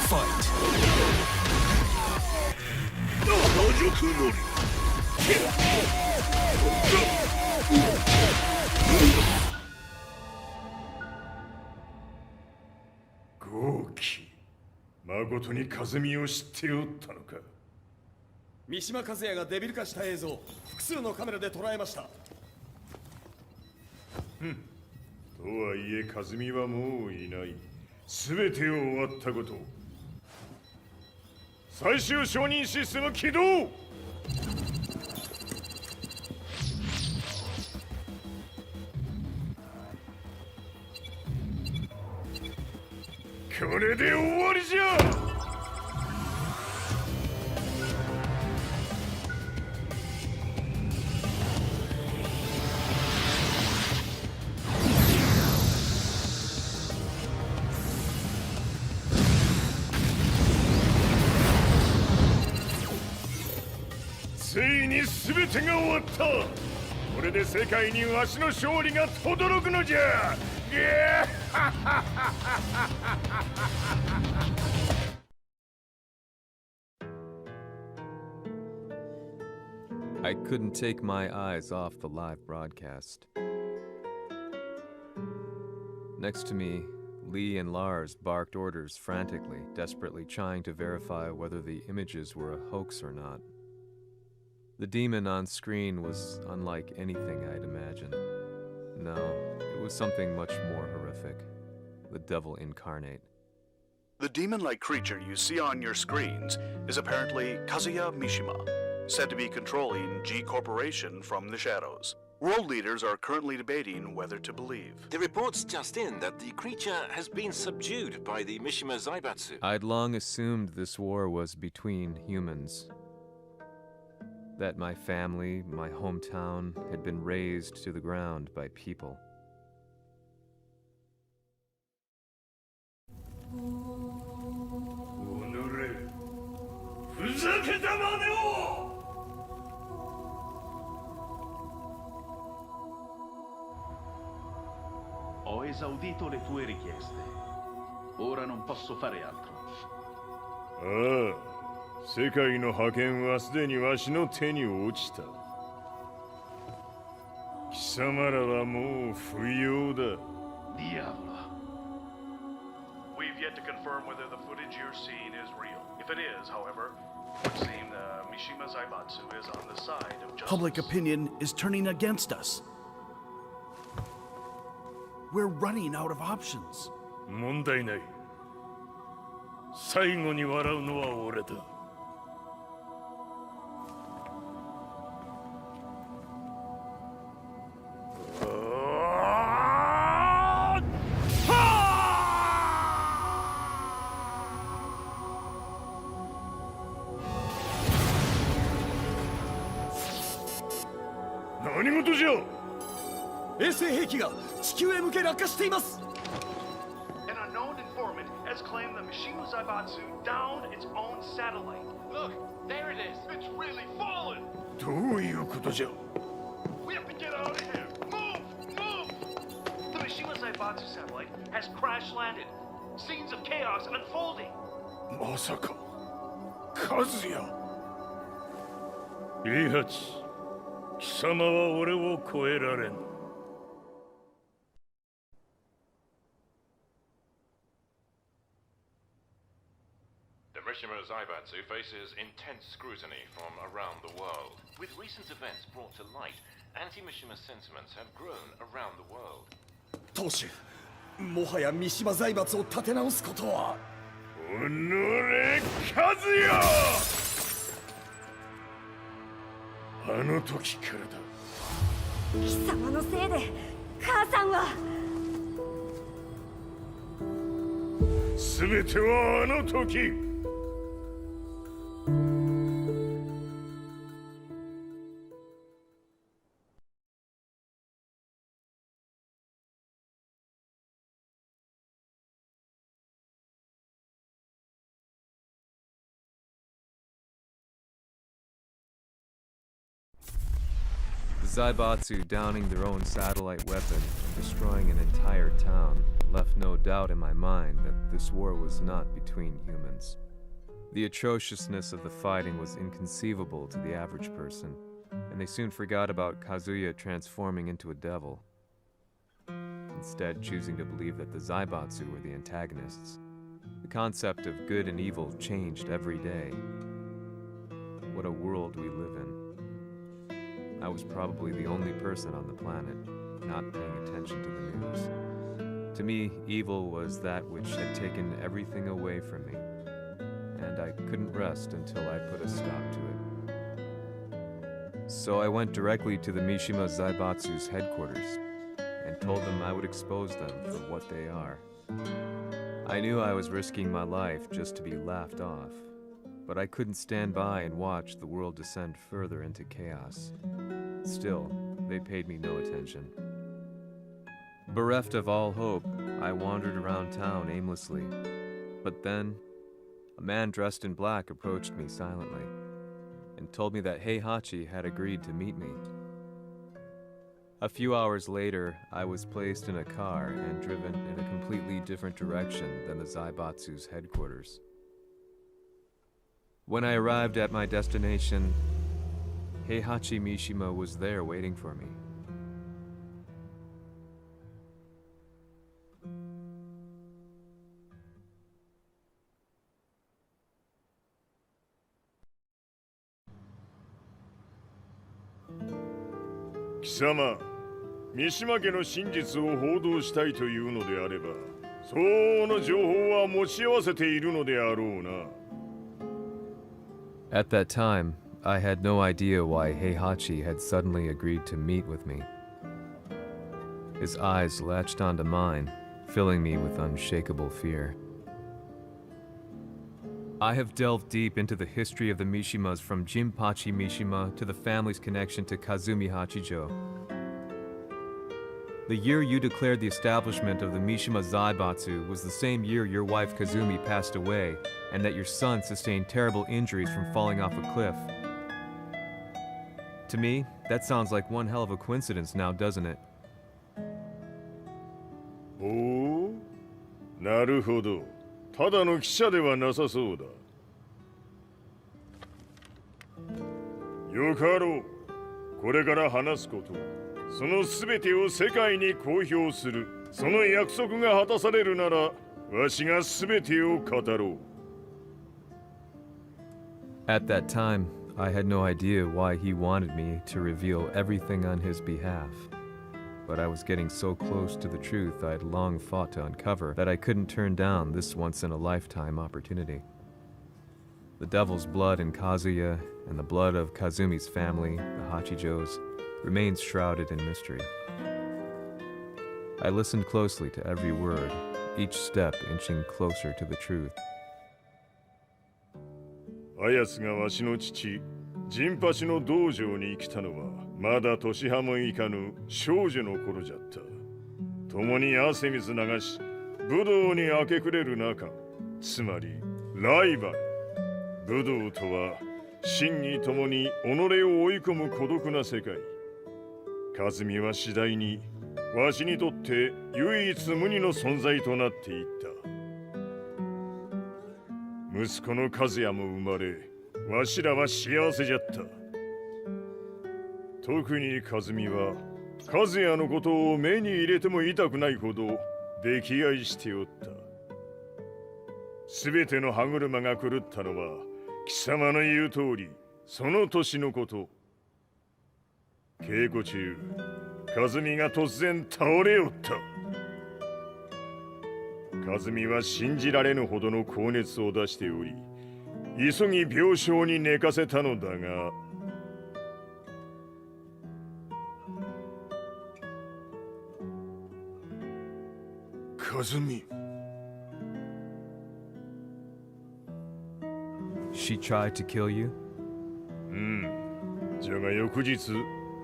魔族乗り。豪気、誠に和美を知っておったのか。三島和也がデビル化した映像、複数のカメラで捉えました。とはいえ和美はもういない。全てを終わったこと。最終承認システム起動。これで終わりじゃ。ついに全てが終わった。これで世界にわしの勝利が轟くのじゃ。I couldn't take my eyes off the live broadcast. Next to me, Lee and Lars barked orders frantically, desperately trying to verify whether the images were a hoax or not. The demon on screen was unlike anything I'd imagined. No, it was something much more horrific. The devil incarnate. The demon-like creature you see on your screens is apparently Kazuya Mishima, said to be controlling G Corporation from the shadows. World leaders are currently debating whether to believe. The reports just in that the creature has been subdued by the Mishima Zaibatsu. I'd long assumed this war was between humans. That my family, my hometown, had been razed to the ground by people. Ho esaudito le tue richieste. Ora non posso fare altro. 世界の覇権はすでにわしの手に落ちた。貴様らはもう不要だ。Diavolo. We've yet to confirm whether the footage you're seeing is real. If it is, however, it would seem Mishima Zaibatsu is on the side of justice. Public opinion is turning against us. We're running out of options. 問題ない。最後に笑うのは俺だ。何事じゃ。衛星兵器が地球へ向け落下しています。An unknown informant has claimed the Mishima Zaibatsu downed its own satellite. Look, there it is. It's really fallen. どういうことじゃ。We have to get out of here. Move, move. The Mishima Zaibatsu satellite has crash landed. Scenes of chaos unfolding. まさか、和也。イハチ、貴様は俺を超えられん。The Mishima Zaibatsu faces intense scrutiny from around the world. With recent events brought to light, anti-Mishima sentiments have grown around the world. 当主、もはや三島財閥を立て直すことは。おのれ、和也。あの時からだ。貴様のせいで母さんは。全てはあの時。Zaibatsu downing their own satellite weapon and destroying an entire town left no doubt in my mind that this war was not between humans. The atrociousness of the fighting was inconceivable to the average person, and they soon forgot about Kazuya transforming into a devil, instead choosing to believe that the Zaibatsu were the antagonists. The concept of good and evil changed every day. What a world we live in. I was probably the only person on the planet not paying attention to the news. To me, evil was that which had taken everything away from me, and I couldn't rest until I put a stop to it. So I went directly to the Mishima Zaibatsu's headquarters and told them I would expose them for what they are. I knew I was risking my life just to be laughed off, but I couldn't stand by and watch the world descend further into chaos. Still, they paid me no attention. Bereft of all hope, I wandered around town aimlessly. But then, a man dressed in black approached me silently and told me that Heihachi had agreed to meet me. A few hours later, I was placed in a car and driven in a completely different direction than the Zaibatsu's headquarters. When I arrived at my destination, Heihachi Mishima was there waiting for me. Kisama, 三島家の真実を報道したいというのであれば、相応の情報は持ち合わせているのであろうな。At that time, I had no idea why Heihachi had suddenly agreed to meet with me. His eyes latched onto mine, filling me with unshakable fear. I have delved deep into the history of the Mishimas from Jinpachi Mishima to the family's connection to Kazumi Hachijo. The year you declared the establishment of the Mishima Zaibatsu was the same year your wife Kazumi passed away, and that your son sustained terrible injuries from falling off a cliff. To me, that sounds like one hell of a coincidence now, doesn't it? Oh? なるほど。ただの記者ではなさそうだ。よかろう。これから話すこと、そのすべてを世界に公表する。その約束が果たされるなら、わしがすべてを語ろう。At that time, I had no idea why he wanted me to reveal everything on his behalf. But I was getting so close to the truth I'd long fought to uncover that I couldn't turn down this once-in-a-lifetime opportunity. The devil's blood in Kazuya and the blood of Kazumi's family, the Hachijos, remains shrouded in mystery. I listened closely to every word, each step inching closer to the truth. あやつがわしの父、陣八の道場に来たのは、まだ年端もいかぬ少女の頃じゃった。共に汗水流し、武道に明け暮れる中、つまりライバル。武道とは、真に共に己を追い込む孤独な世界。和美は次第に、わしにとって唯一無二の存在となっていった。息子の和也も生まれ、わしらは幸せじゃった。特に和美は、和也のことを目に入れても痛くないほど溺愛しておった。すべての歯車が狂ったのは、貴様の言う通り、その年のこと。稽古中、和美が突然倒れおった。和美は信じられぬほどの高熱を出しており、急ぎ病床に寝かせたのだが、和美。She tried to kill you? じゃが翌日、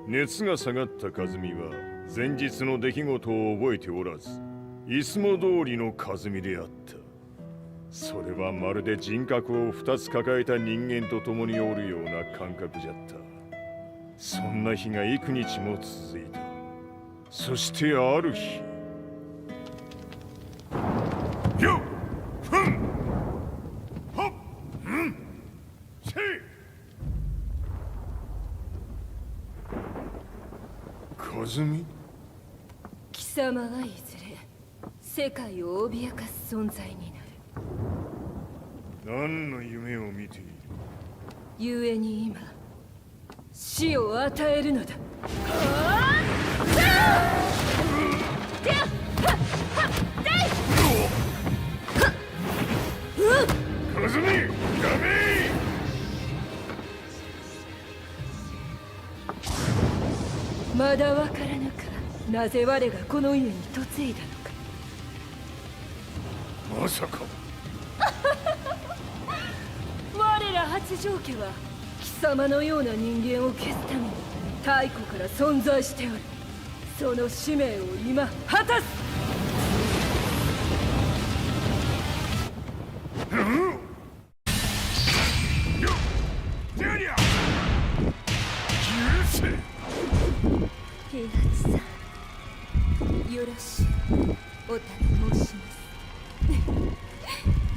熱が下がった和美は、前日の出来事を覚えておらず、いつも通りの和美であった。それはまるで人格を2つ抱えた人間と共におるような感覚じゃった。そんな日が幾日も続いた。そしてある日、よっふんはっうんせい。和美、貴様はいずれ世界を脅かす存在になる。何の夢を見ている？故に今死を与えるのだ。和美、ダメ！まだわからぬか、なぜ我がこの家に嫁いだのか。まさか我ら八丈家は貴様のような人間を消すために太古から存在しておる。その使命を今果たす。平八さん、よろしいお頼申します。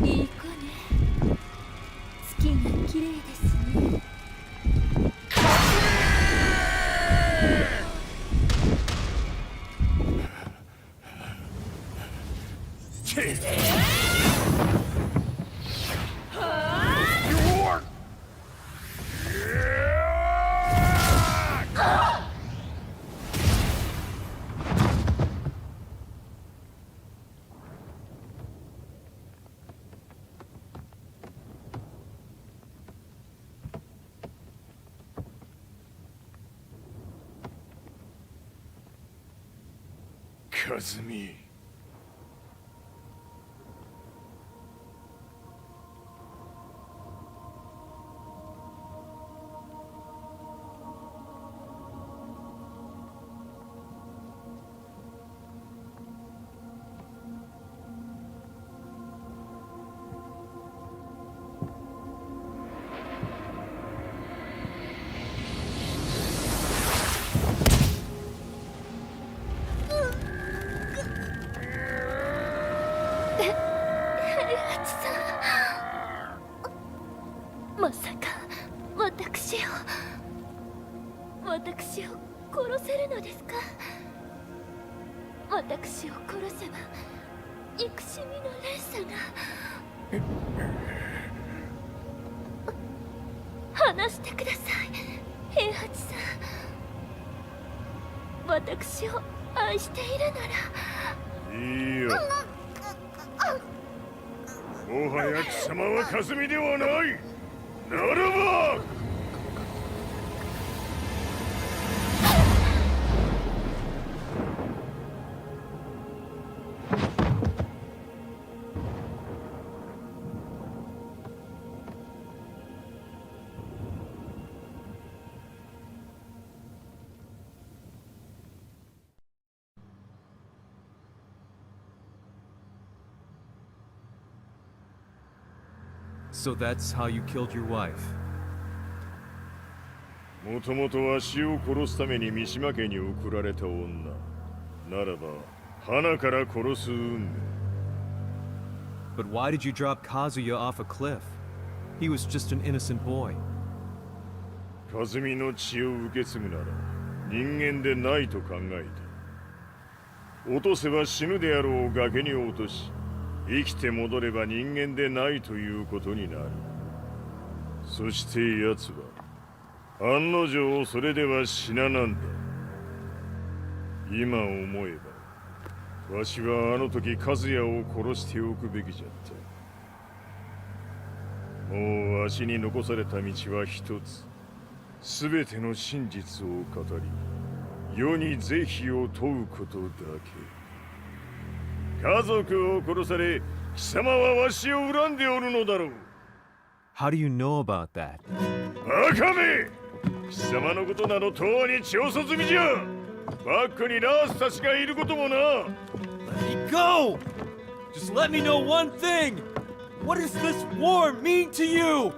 いい子ね。月が綺麗ですね。和美、まさか私を殺せるのですか？私を殺せば憎しみの連鎖が。話してください、平八さん。私を愛しているなら。いいよ。もはや貴様は和美ではない。ならばSo that's how you killed your wife. もともとわしを殺すために三島家に送られた女ならば花から殺す運命。 But why did you drop Kazuya off a cliff? He was just an innocent boy. 和美の血を受け継ぐなら人間でないと考えた。落とせば死ぬであろう崖に落とし、生きて戻れば人間でないということになる。そして奴は案の定それでは死ななんだ。今思えばわしはあの時和也を殺しておくべきじゃった。もうわしに残された道は一つ。すべての真実を語り世に是非を問うことだけ。家族を殺され貴様はわしを恨んでおるのだろう。 How do you know about that? バカめ！貴様のことなど永遠に調査済みじゃ。バックにラースたちがいることもな。 Let me go! Just let me know one thing! What does this war mean to you?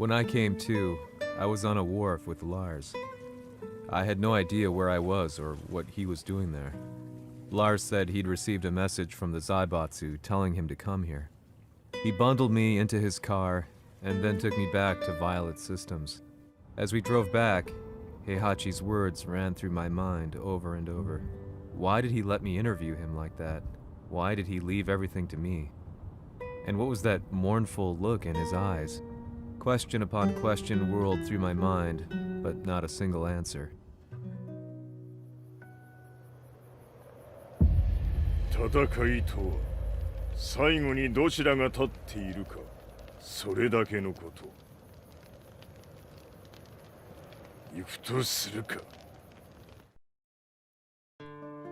When I came to, I was on a wharf with Lars. I had no idea where I was or what he was doing there. Lars said he'd received a message from the Zaibatsu telling him to come here. He bundled me into his car and then took me back to Violet Systems. As we drove back, Heihachi's words ran through my mind over and over. Why did he let me interview him like that? Why did he leave everything to me? And what was that mournful look in his eyes? Question upon question whirled through my mind, but not a single answer. 戦いとは最後にどちらが立っているかそれだけのこと行くとするか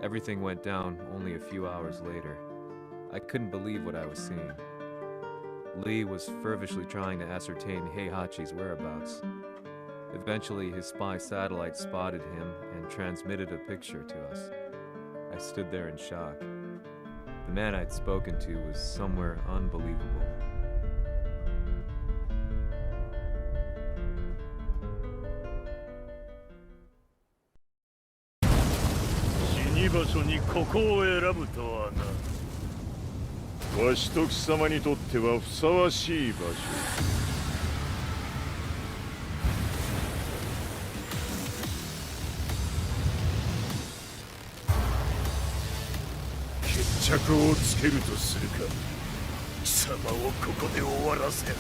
Everything went down only a few hours later. I couldn't believe what I was seeing. Lee was feverishly trying to ascertain Heihachi's whereabouts. Eventually, his spy satellite spotted him and transmitted a picture to us. I stood there in shock. The man I'd spoken to was somewhere unbelievable. Shinibaso わしと貴様にとってはふさわしい場所決着をつけるとするか貴様をここで終わらせる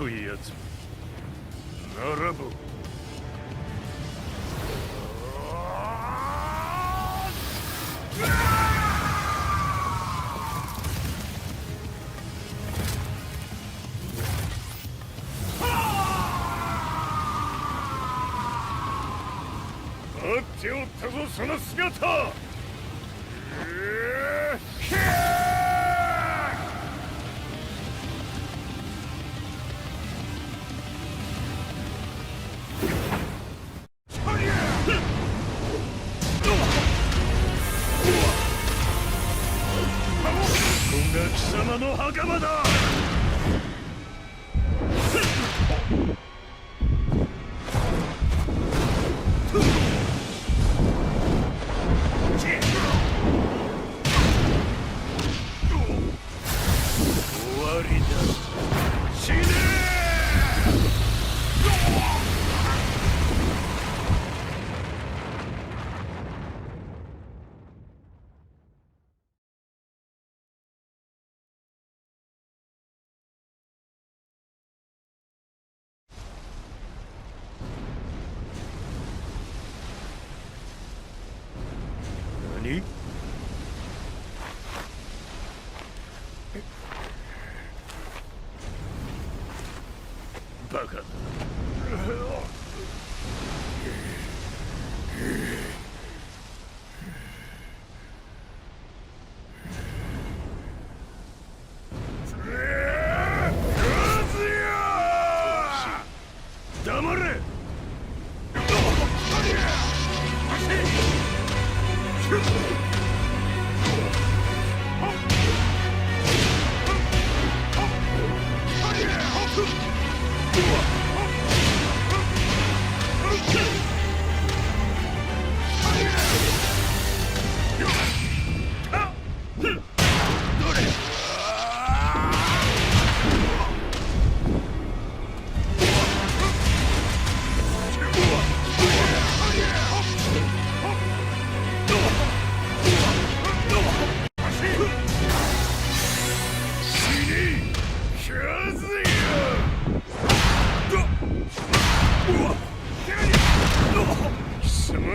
というやつ並ぶ待っておったぞその姿貴様の袴だ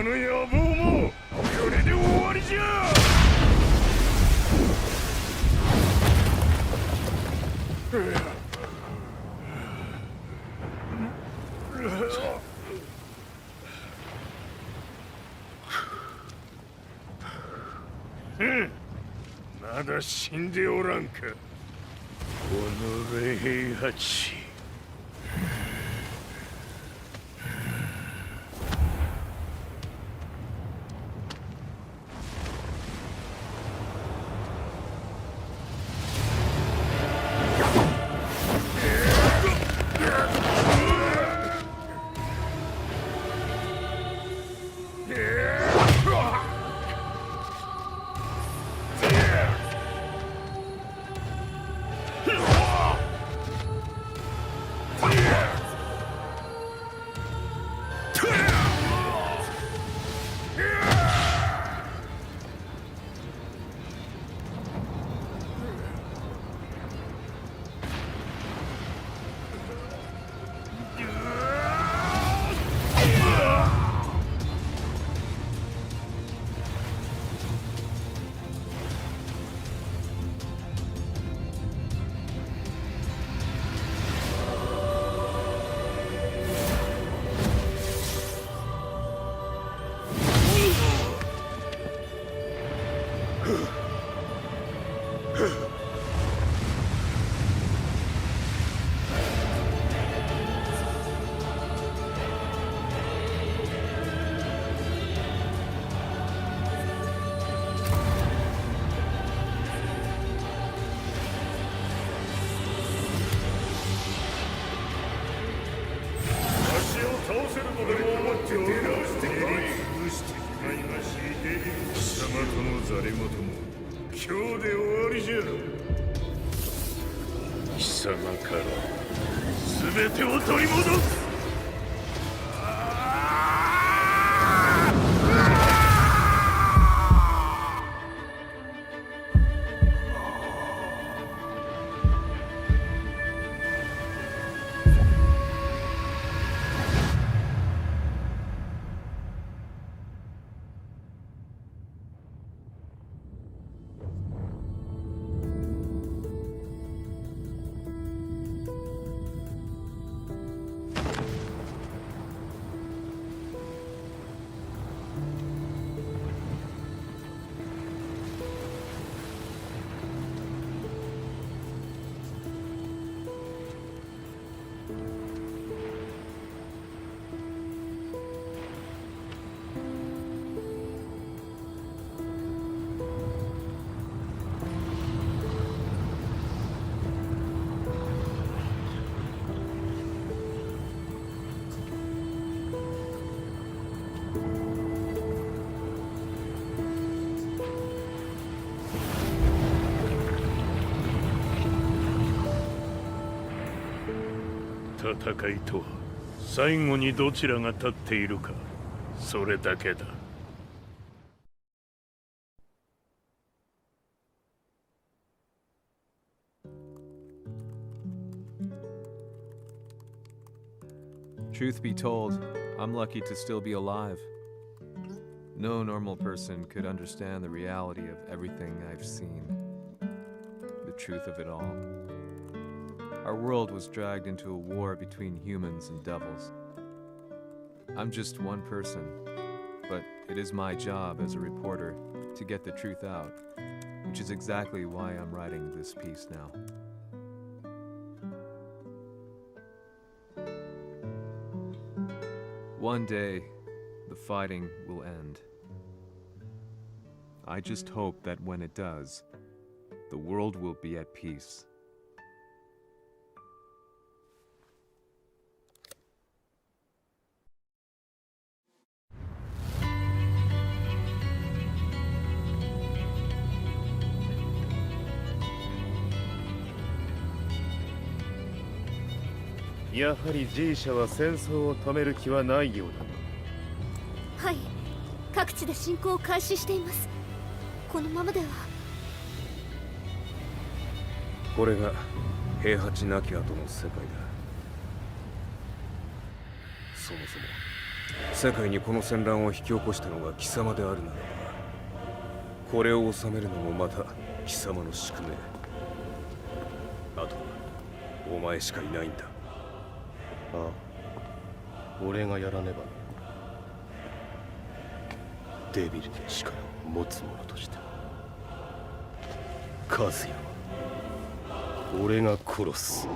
の野望もこれで終わりじゃ。まだ死んでおらんか。おのれ平八。貴様から全てを取り戻す。戦いとは最後にどちらが立っているか、それだけだ。Truth be told, I'm lucky to still be alive. No normal person could understand the reality of everything I've seen. The truth of it all. Our world was dragged into a war between humans and devils. I'm just one person, but it is my job as a reporter to get the truth out, which is exactly why I'm writing this piece now. One day, the fighting will end. I just hope that when it does, the world will be at peace. G 社は戦争を止める気はないようだな。はい、各地で侵攻を開始しています。このままでは。これが平八亡き後の世界だ。そもそも世界にこの戦乱を引き起こしたのが貴様であるならば、これを収めるのもまた貴様の宿命。あとはお前しかいないんだ。ああ、俺がやらねばな。デビルの力を持つ者として和也は俺が殺す。